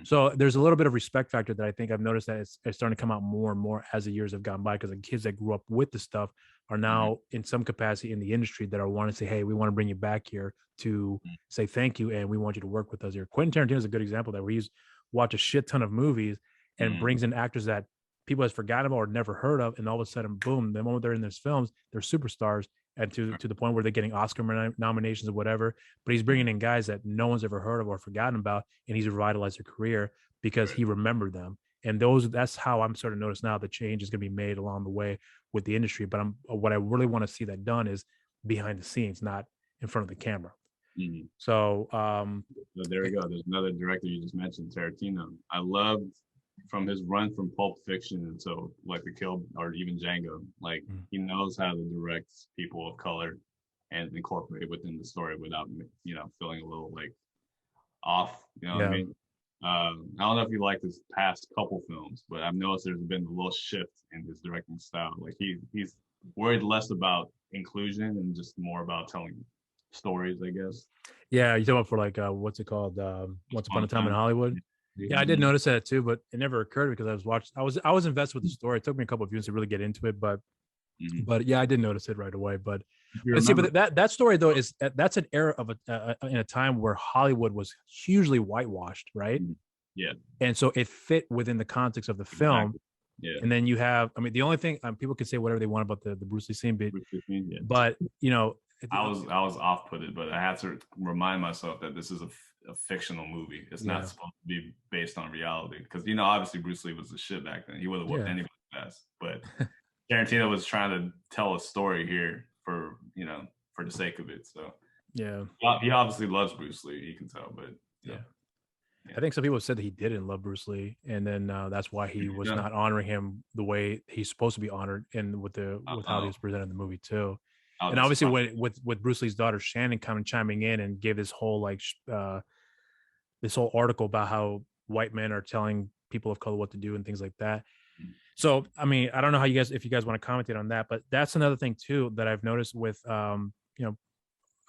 So there's a little bit of respect factor that I think I've noticed that it's starting to come out more and more as the years have gone by, because the kids that grew up with the stuff are now in some capacity in the industry that are wanting to say, hey, we want to bring you back here to say thank you, and we want you to work with us here. Quentin Tarantino is a good example of that, where he's watched a shit ton of movies and brings in actors that people has forgotten about or never heard of, and all of a sudden, boom, the moment they're in these films, they're superstars, and to the point where they're getting Oscar nominations or whatever. But he's bringing in guys that no one's ever heard of or forgotten about, and he's revitalized their career because he remembered them. And that's how I'm starting to notice now the change is going to be made along the way with the industry. But what I really want to see that done is behind the scenes, not in front of the camera. So there we go. There's another director you just mentioned, Tarantino. I loved from his run from Pulp Fiction until like The Kill or even Django. Like he knows how to direct people of color and incorporate it within the story without feeling a little like off. You know what I mean? I don't know if you like his past couple films, but I've noticed there's been a little shift in his directing style. Like he's worried less about inclusion and just more about telling stories, I guess. Yeah, you're talking about for like what's it called? Once Upon a Time in Hollywood. Yeah, I did notice that too, but it never occurred because I was invested with the story. It took me a couple of views to really get into it, but yeah, I did notice it right away. But that story though that's an era of in a time where Hollywood was hugely whitewashed, right? Yeah, and so it fit within the context of the film. Yeah, and then you have, I mean, the only thing people can say whatever they want about the Bruce Lee scene, but I was off-putted, but I had to remind myself that this is a fictional movie. It's not supposed to be based on reality, because obviously Bruce Lee was the shit back then. He would have whooped anybody's ass, but Tarantino was trying to tell a story here for the sake of it. So yeah, he obviously loves Bruce Lee. You can tell, but yeah. I think some people said that he didn't love Bruce Lee, and then that's why he was not honoring him the way he's supposed to be honored, and with how he was presented in the movie too. And obviously, with Bruce Lee's daughter Shannon chiming in and gave this whole this whole article about how white men are telling people of color what to do and things like that. So, I mean, I don't know how if you guys want to comment on that, but that's another thing too that I've noticed with, you know,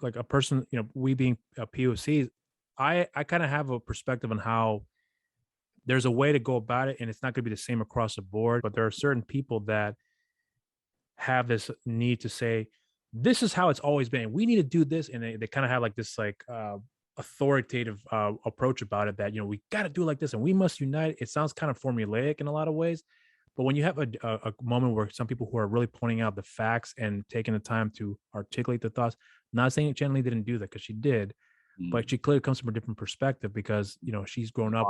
like a person, you know, we being a POCs, I kind of have a perspective on how there's a way to go about it, and it's not going to be the same across the board. But there are certain people that have this need to say, this is how it's always been. We need to do this. And they kind of have like this like authoritative approach about it that, you know, we got to do it like this and we must unite. It sounds kind of formulaic in a lot of ways. But when you have a moment where some people who are really pointing out the facts and taking the time to articulate the thoughts, not saying Jen Lee didn't do that because she did, but she clearly comes from a different perspective because, you know, she's grown up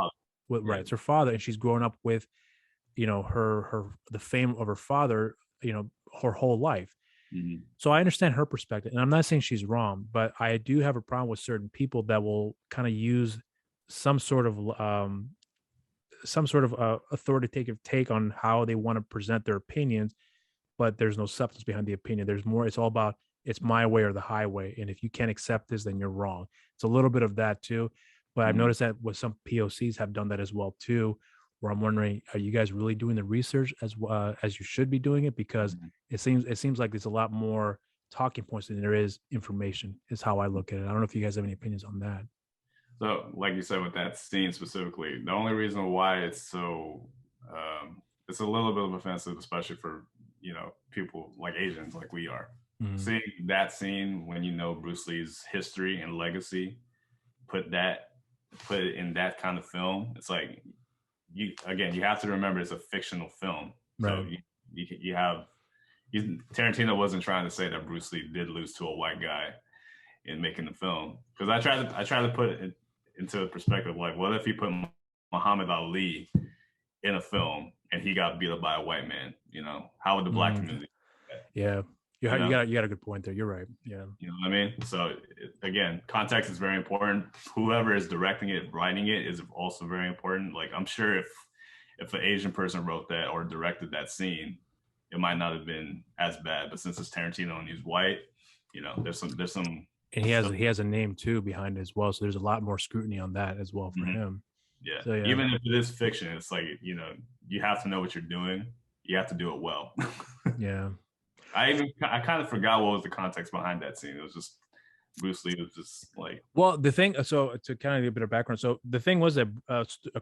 with, right, it's her father, and she's grown up with, you know, the fame of her father, you know, her whole life. So I understand her perspective, and I'm not saying she's wrong, but I do have a problem with certain people that will kind of use some sort of authoritative take on how they want to present their opinions, but there's no substance behind the opinion. There's more. It's all about, it's my way or the highway, and if you can't accept this, then you're wrong. It's a little bit of that too, but I've noticed that with some POCs have done that as well too, where I'm wondering, are you guys really doing the research as you should be doing it? Because it seems like there's a lot more talking points than there is information, is how I look at it. I don't know if you guys have any opinions on that. So, like you said, with that scene specifically, the only reason why it's so it's a little bit of offensive, especially for, you know, people like Asians, like we are. Seeing that scene when you know Bruce Lee's history and legacy, put it in that kind of film, it's like, you have to remember it's a fictional film. Right. So you have Tarantino wasn't trying to say that Bruce Lee did lose to a white guy in making the film, because I try to put it into perspective, like, what if he put Muhammad Ali in a film and he got beat up by a white man? You know, how would the black community do that? Yeah. You got a good point there. You're right. Yeah. You know what I mean? So again, context is very important. Whoever is directing it, writing it is also very important. Like, I'm sure if an Asian person wrote that or directed that scene, it might not have been as bad. But since it's Tarantino and he's white, you know, there's some and he has a name too behind it as well. So there's a lot more scrutiny on that as well for him. Yeah. So, yeah. Even if it is fiction, it's like, you know, you have to know what you're doing. You have to do it well. Yeah. I kind of forgot what was the context behind that scene. It was just Bruce Lee was just like. Well, the thing, so to kind of give a bit of background, so the thing was that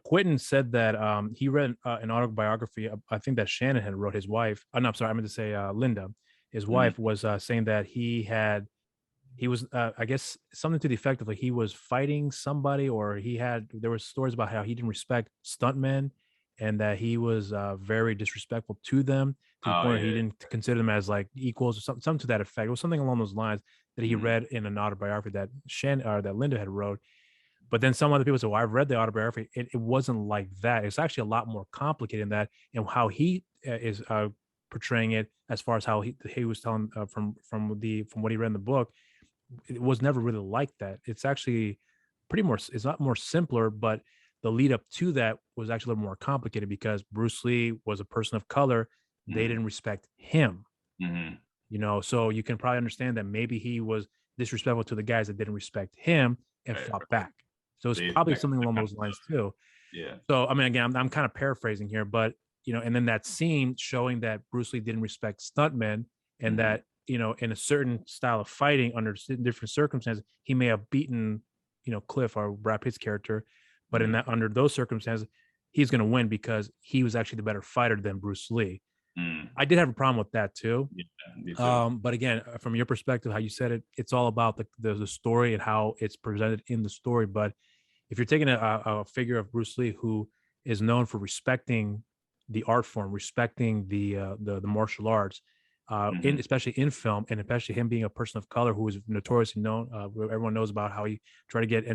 Quentin said that he read an autobiography. I think that Shannon had wrote, his wife. No, I'm sorry, I meant to say Linda. His wife was saying that he was I guess something to the effect of like he was fighting somebody, or there were stories about how he didn't respect stuntmen, and that he was very disrespectful to them, to the point where he didn't consider them as like equals, or something to that effect. It was something along those lines that he read in an autobiography that that Linda had wrote. But then some other people said, well, I've read the autobiography. It wasn't like that. It's actually a lot more complicated than that, and how he is portraying it, as far as how he was telling from what he read in the book, it was never really like that. It's actually it's not more simpler, but the lead up to that was actually a little more complicated, because Bruce Lee was a person of color. They didn't respect him. You know, so you can probably understand that maybe he was disrespectful to the guys that didn't respect him and fought back. So it's probably something along those lines too. Yeah. So I mean, again, I'm kind of paraphrasing here, but you know, and then that scene showing that Bruce Lee didn't respect stuntmen, and that, you know, in a certain style of fighting under different circumstances, he may have beaten, you know, Cliff, or Brad Pitt's character, but in that, under those circumstances, he's going to win because he was actually the better fighter than Bruce Lee. I did have a problem with that too. Yeah, but again, from your perspective, how you said it, it's all about the story and how it's presented in the story. But if you're taking a figure of Bruce Lee who is known for respecting the art form, respecting the martial arts, especially in film, and especially him being a person of color who is notoriously known, everyone knows about how he tried to get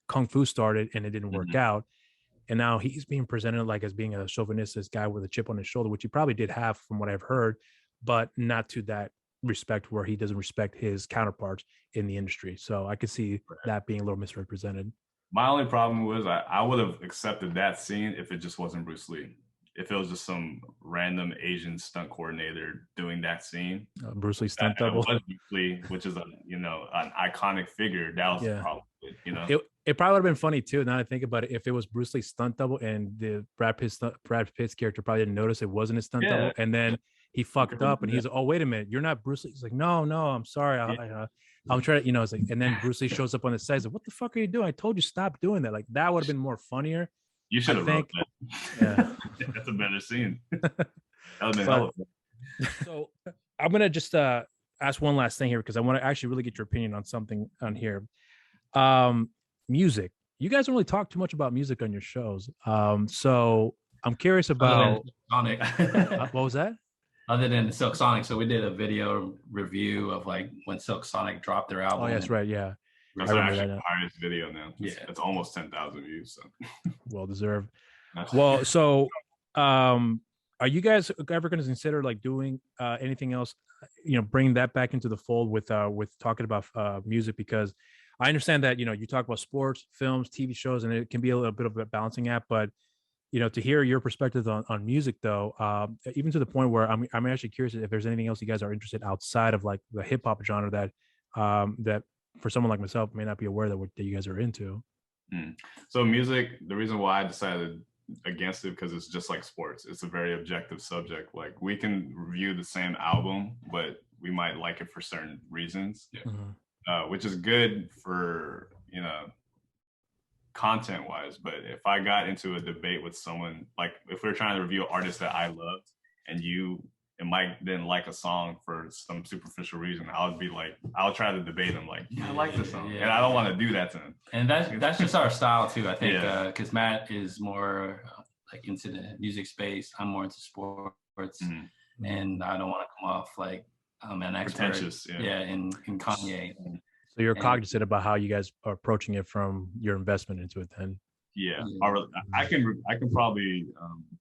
Kung Fu started and it didn't work out. And now he's being presented like as being a chauvinistic guy with a chip on his shoulder, which he probably did have from what I've heard, but not to that respect where he doesn't respect his counterparts in the industry. So I could see that being a little misrepresented. My only problem was I would have accepted that scene if it just wasn't Bruce Lee. If it was just some random Asian stunt coordinator doing that scene, Bruce Lee stunt double, Bruce Lee, which is an iconic figure. That was the problem. You know, it probably would have been funny too. Now that I think about it, if it was Bruce Lee's stunt double and the Brad Pitt's character probably didn't notice it wasn't his stunt double, and then he fucked up and he's like, oh wait a minute, you're not Bruce Lee. He's like, no, I'm sorry. I'm trying to, it's like, and then Bruce Lee shows up on the side. He's like, what the fuck are you doing? I told you stop doing that. Like that would have been more funnier. You should have wrote that. Yeah. That's a better scene. That would have been So I'm gonna just ask one last thing here because I want to actually really get your opinion on something on here. Music. You guys don't really talk too much about music on your shows. So I'm curious about Sonic. What was that? Other than Silk Sonic, so we did a video review of like when Silk Sonic dropped their album. Oh, that's right. Yeah, that's actually the highest video now. It's almost 10,000 views. So well deserved. Well, so are you guys ever going to consider like doing anything else? Bringing that back into the fold with talking about music, because I understand that you talk about sports, films, TV shows, and it can be a little bit of a balancing act, but to hear your perspective on music, though, even to the point where I'm actually curious if there's anything else you guys are interested outside of like the hip hop genre that that for someone like myself may not be aware that you guys are into. So music, the reason why I decided against it because it's just like sports. It's a very objective subject. Like we can review the same album, but we might like it for certain reasons, which is good for content wise. But if I got into a debate with someone, like if we we're trying to review an artist that I loved and Mike didn't like a song for some superficial reason, I'll try to debate him like, I like this song. And I don't want to do that to him. And that's just our style too, I think, because Matt is more like into the music space. I'm more into sports, and I don't want to come off like I'm an expert. In Kanye. So you're cognizant about how you guys are approaching it from your investment into it then. I can probably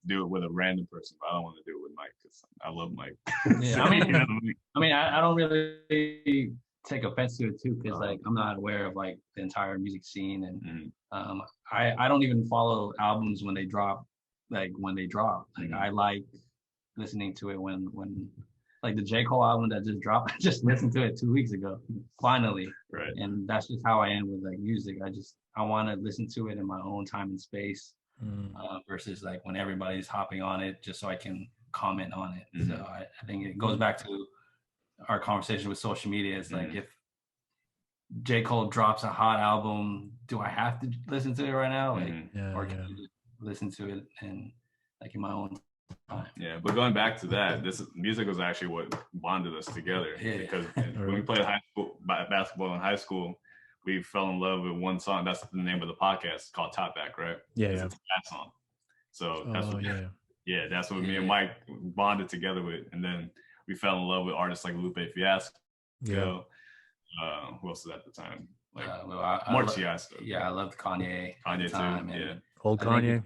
do it with a random person, but I don't want to do it with Mike because I love Mike. I don't really take offense to it too, because like I'm not aware of like the entire music scene, and I don't even follow albums when they drop. Like I like listening to it when like the J. Cole album that just dropped. I just listened to it 2 weeks ago, finally. Right. And that's just how I am with like music. I want to listen to it in my own time and space, versus like when everybody's hopping on it just so I can comment on it. So I think it goes back to our conversation with social media. It's like if J. Cole drops a hot album, do I have to listen to it right now? Like, or can you just listen to it and like in my own time? Yeah, but going back to that, this music was actually what bonded us together. Because when we played basketball in high school, we fell in love with one song. That's the name of the podcast. It's called Top Back, right? It's a that song. So that's that's what me and Mike bonded together with. And then we fell in love with artists like Lupe Fiasco. Who else was at the time? Like Marciasto. I loved Kanye. Kanye too. Old Kanye.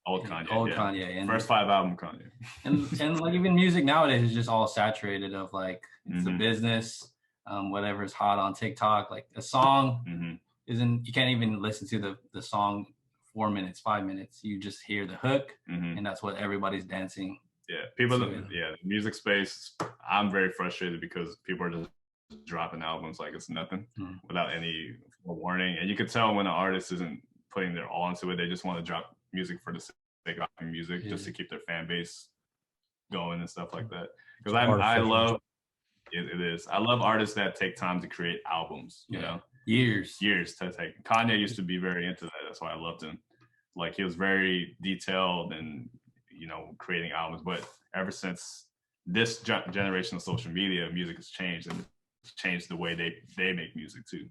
Old Kanye. Kanye. And first 5 album Kanye. and like even music nowadays is just all saturated of like it's the business, whatever's hot on TikTok. Like a song you can't even listen to the song 4 minutes, 5 minutes. You just hear the hook, and that's what everybody's dancing. The music space. I'm very frustrated because people are just dropping albums like it's nothing without any warning, and you could tell when an artist isn't putting their all into it. They just want to drop music for the sake of dropping music just to keep their fan base going and stuff like that. Because I love it is. I love artists that take time to create albums. You know, years to take. Kanye used to be very into that. That's why I loved him. Like he was very detailed and creating albums. But ever since this generation of social media, music has changed and changed the way they make music too.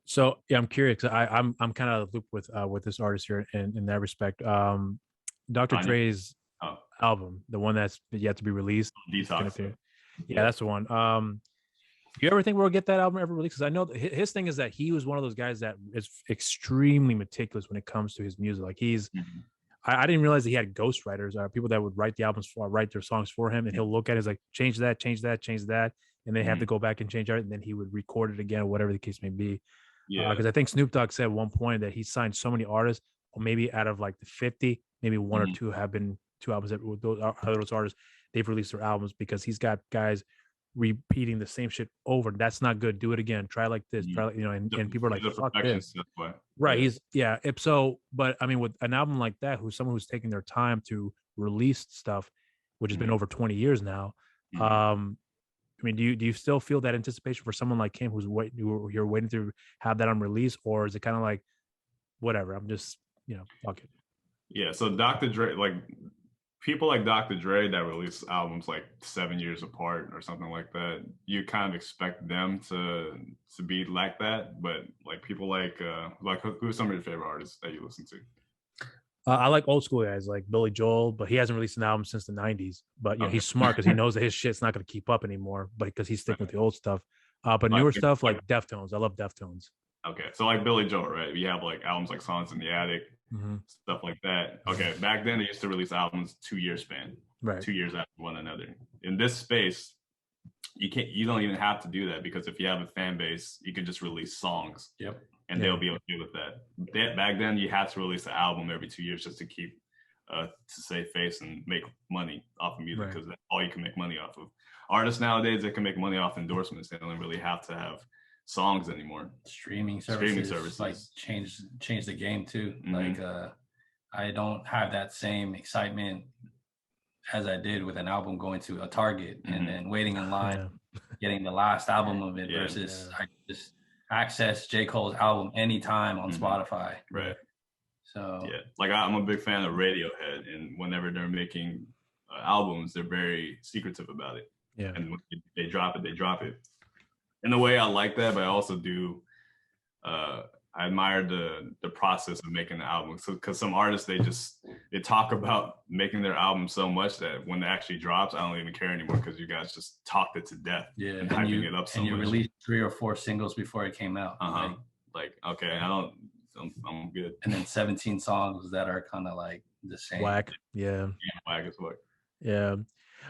So I'm curious. I'm kind of looped with this artist here in that respect. Dr. Dre's album, the one that's yet to be released. Detox. That's the one. Do you ever think we'll get that album ever released? Because I know his thing is that he was one of those guys that is extremely meticulous when it comes to his music. Like he's, I didn't realize that he had ghostwriters, people that would write the albums write their songs for him, and he'll look at it as like change that, and they have to go back and change it, and then he would record it again or whatever the case may be. Because I think Snoop Dogg said at one point that he signed so many artists, or maybe out of like the 50, maybe one or two have been two albums that those artists they've released their albums, because he's got guys repeating the same shit over. That's not good. Do it again. Try like this. Try like, and people are like, fuck this. Right. But I mean, with an album like that, who's someone who's taking their time to release stuff, which has been over 20 years now. I mean, do you still feel that anticipation for someone like him who's you're waiting to have that on release, or is it kind of like, whatever, I'm just, fuck it? Yeah. So Dr. Dre, like people like Dr. Dre that release albums like 7 years apart or something like that, you kind of expect them to be like that. But like people like who's some of your favorite artists that you listen to? I like old school guys like Billy Joel, but he hasn't released an album since the 90s. But he's smart because he knows that his shit's not going to keep up anymore, but because he's sticking with the old stuff. But newer stuff like Deftones. I love Deftones. Okay. So like Billy Joel, right? You have like albums like Songs in the Attic, stuff like that. Okay. Back then they used to release albums 2 year span, right? 2 years after one another. In this space, you don't even have to do that, because if you have a fan base, you can just release songs. Yep. And they'll be okay with that. Back then, you had to release an album every 2 years just to keep to save face and make money off of music, because that's all you can make money off of. Artists nowadays, they can make money off endorsements. They don't really have to have songs anymore. Streaming services like change the game too. Like I don't have that same excitement as I did with an album going to a Target and then waiting in line, getting the last album of it versus I just access J. Cole's album anytime on Spotify. Right. So like I'm a big fan of Radiohead, and whenever they're making albums, they're very secretive about it. Yeah. And when they drop it, they drop it. In a way, I like that, but I also do. I admire the process of making the album. So, because some artists, they talk about making their album so much that when it actually drops, I don't even care anymore, because you guys just talked it to death. Yeah, and hyping it up so much. And you released 3 or 4 singles before it came out. Like okay, I'm good. And then 17 songs that are kind of like the same. Whack. Yeah. Whack as fuck. Yeah.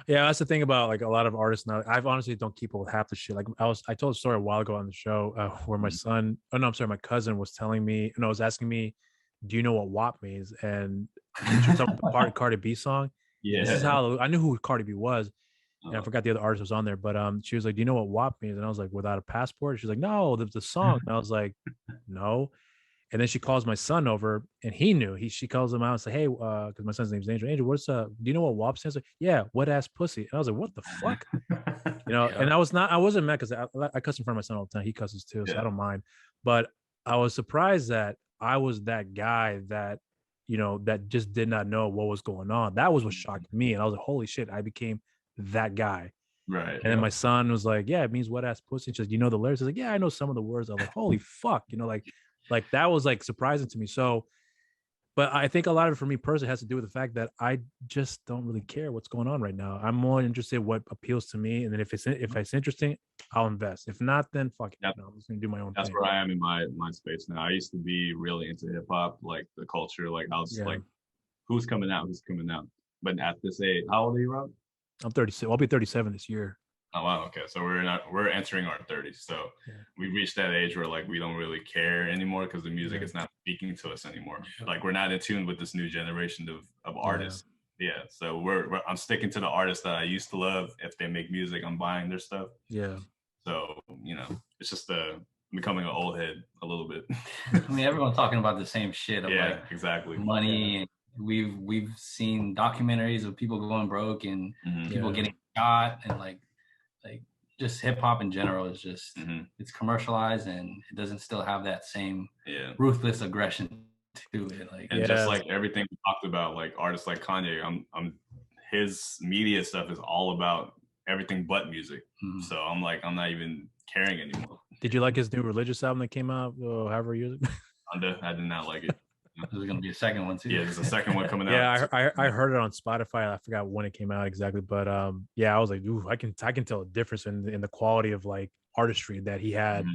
Yeah, that's the thing about like a lot of artists now. I honestly don't keep up with half the shit. Like I told a story a while ago on the show where my cousin was telling me, and I was asking me, do you know what WAP means? And she was talking about the Cardi B song. Yeah. This is how I knew who Cardi B was. And I forgot the other artist was on there, but she was like, do you know what WAP means? And I was like, without a passport? She's like, no, the song. And I was like, no. And then she calls my son over, and he knew. She calls him out and says, hey, because my son's name is Angel. Angel, what's do you know what WAP stands for? Yeah, wet ass pussy. And I was like, what the fuck? And I wasn't mad, because I cuss in front of my son all the time. He cusses too, so I don't mind. But I was surprised that I was that guy that, that just did not know what was going on. That was what shocked me. And I was like, holy shit, I became that guy. Right. And then my son was like, yeah, it means wet ass pussy. She's like, you know the lyrics? I was like, yeah, I know some of the words. I was like, holy fuck, like that was like surprising to me. So, but I think a lot of it for me personally has to do with the fact that I just don't really care what's going on right now. I'm more interested in what appeals to me, and then if it's interesting, I'll invest. If not, then fuck it. Yep. I'm just gonna do my own thing. That's where I am in my space now. I used to be really into hip hop, like the culture, like I was like, who's coming out? But at this age, how old are you, Rob? I'm 36. I'll be 37 this year. Oh wow, okay. So we're entering our 30s. So we reached that age where like we don't really care anymore, because the music is not speaking to us anymore. Like we're not in tune with this new generation of artists. Yeah. So I'm sticking to the artists that I used to love. If they make music, I'm buying their stuff. Yeah. So it's just becoming an old head a little bit. I mean, everyone's talking about the same shit. Exactly. Money. And we've seen documentaries of people going broke and people getting shot, and like just hip hop in general is just it's commercialized, and it doesn't still have that same ruthless aggression to it. Just like everything we talked about, like artists like Kanye, I'm his media stuff is all about everything but music. So I'm not even caring anymore. Did you like his new religious album that came out however years ago? I did not like it. There's gonna be a second one too. Yeah, there's a second one coming out. Yeah, I heard it on Spotify. I forgot when it came out exactly, but I was like, ooh, I can tell a difference in the quality of like artistry that he had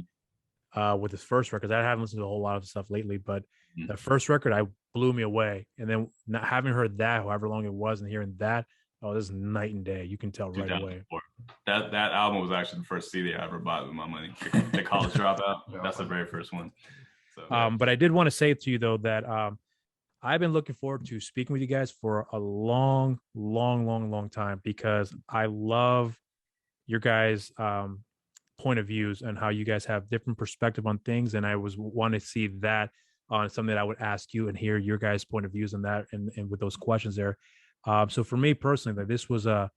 with his first record. I haven't listened to a whole lot of stuff lately, but the first record blew me away. And then not having heard that, however long it was, and hearing that, this is night and day. You can tell right away. That album was actually the first CD I ever bought with my money. The College Dropout. That's the very first one. But I did want to say to you though that I've been looking forward to speaking with you guys for a long time, because I love your guys' point of views and how you guys have different perspective on things, and I want to see that on something that I would ask you and hear your guys' point of views on that, and with those questions there. So for me personally, that this was a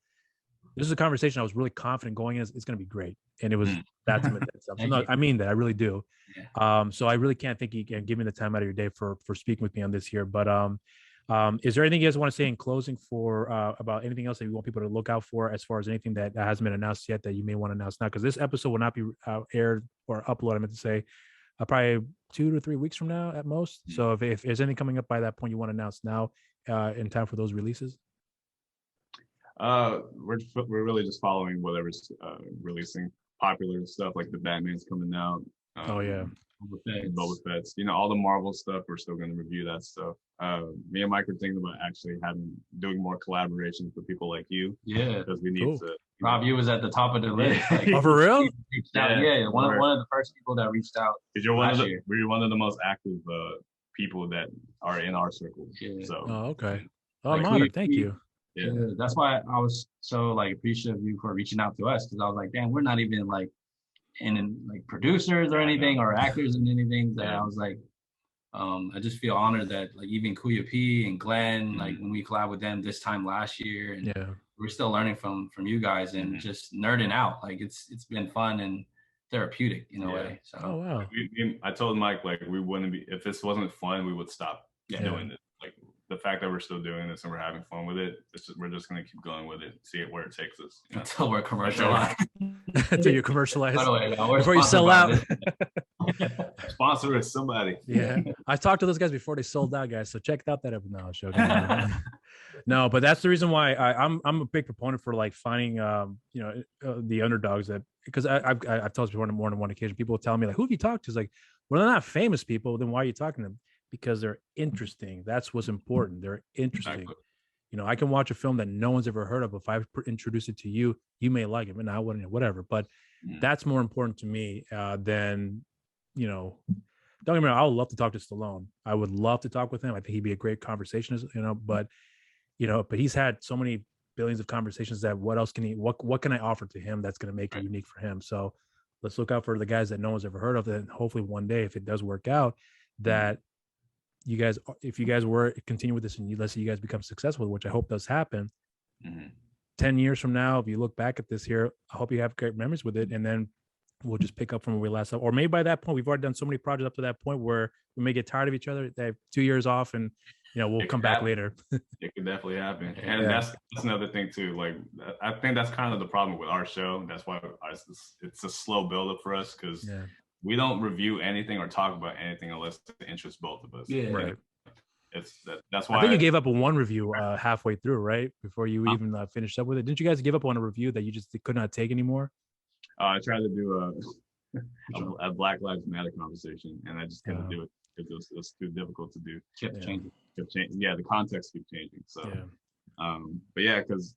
conversation I was really confident going in. It's going to be great, and it was that's stuff. So no, I mean that I really do. Yeah. So I really can't thank you and give me the time out of your day for speaking with me on this here. But is there anything you guys want to say in closing for about anything else that you want people to look out for as far as anything that hasn't been announced yet that you may want to announce now? Because this episode will not be aired or uploaded, I meant to say, probably 2 to 3 weeks from now at most. So if there's anything coming up by that point you want to announce now in time for those releases. We're really just following whatever's releasing popular stuff, like the Batman's coming out. Oh yeah. Boba Fett's, all the Marvel stuff. We're still going to review that stuff. Me and Mike are thinking about actually doing more collaborations with people like you. Yeah, because we need to. Rob, you was at the top of the list. Like, oh, for real? Yeah, one of the first people that reached out. Because you're one of the most active people that are in our circle. Yeah. So. Oh, okay. Oh, I'm honored. Thank you. Yeah, that's why I was so appreciative of you for reaching out to us, because I was like, damn, we're not even in producers or anything or actors in anything. That I was like, I just feel honored that even Kuya P and Glenn, when we collabed with them this time last year, and we're still learning from you guys and just nerding out. It's been fun and therapeutic in a way. So oh wow. I told Mike we wouldn't be, if this wasn't fun, we would stop doing this. The fact that we're still doing this and we're having fun with it, we're just going to keep going with it, see where it takes us. Until we're commercialized. Until you commercialize. By the way, before you sell out. Sponsor us, somebody. Yeah. I talked to those guys before they sold out, guys. So check out that episode. No, show. No, but that's the reason why I'm a big proponent for finding the underdogs, that because I've told this before on more than one occasion. People tell me who have you talked to? It's well, they're not famous people. Then why are you talking to them? Because they're interesting. That's what's important. They're interesting. Exactly. I can watch a film that no one's ever heard of. If I introduce it to you, you may like it, and I wouldn't, whatever. But that's more important to me than, don't get me wrong, I would love to talk to Stallone. I would love to talk with him. I think he'd be a great conversationist, but he's had so many billions of conversations that what else can what can I offer to him that's going to make it unique for him? So let's look out for the guys that no one's ever heard of. And hopefully one day, if it does work out, that you guys, if you guys were continue with this and let's say you guys become successful, which I hope does happen, 10 years from now, if you look back at this here, I hope you have great memories with it. And then we'll just pick up from where we last left. Or maybe by that point, we've already done so many projects up to that point where we may get tired of each other. They have 2 years off and, we'll come back later. It could definitely happen. And that's another thing too. I think that's kind of the problem with our show. That's why it's a slow buildup for us, because we don't review anything or talk about anything unless it interests both of us. Yeah. Right. That's why I think you gave up on one review halfway through, right? Before you even finished up with it. Didn't you guys give up on a review that you just could not take anymore? I tried to do a Black Lives Matter conversation, and I just couldn't do it because it was too difficult to do. Kept changing. Yeah, the context keeps changing. So, but yeah, because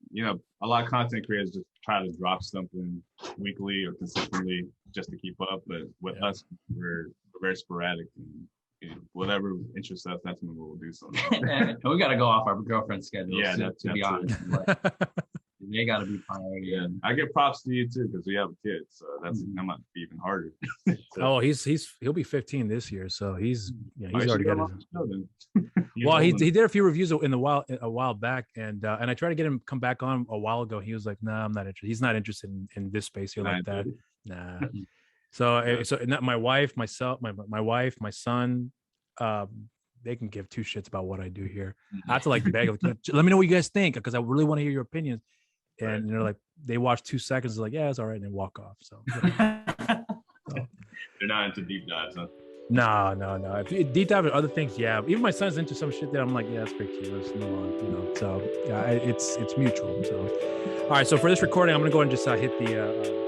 a lot of content creators just try to drop something weekly or consistently just to keep up. But with us, we're very sporadic, and whatever interests us, that's when we'll do something. And we got to go off our girlfriend schedule. Yeah, to be honest. They got to be priority. Yeah, I give props to you too, because we have a kid, so that might be even harder. Oh, he'll be 15 this year, so he's already got it. Well, he did a few reviews a while back, and I tried to get him come back on a while ago. He was like, "Nah, I'm not interested. He's not interested in this space here like that." Nah. So my wife, myself, my wife, my son, they can give two shits about what I do here. I have to beg, let me know what you guys think, because I really want to hear your opinions. And they watch 2 seconds, like, yeah, it's all right, and they walk off. So they're not into deep dives, huh? No. If you deep dive into other things, yeah. Even my son's into some shit that I'm like, yeah, that's pretty cute. Let's move on, So it's mutual. So all right. So for this recording, I'm gonna go and just hit the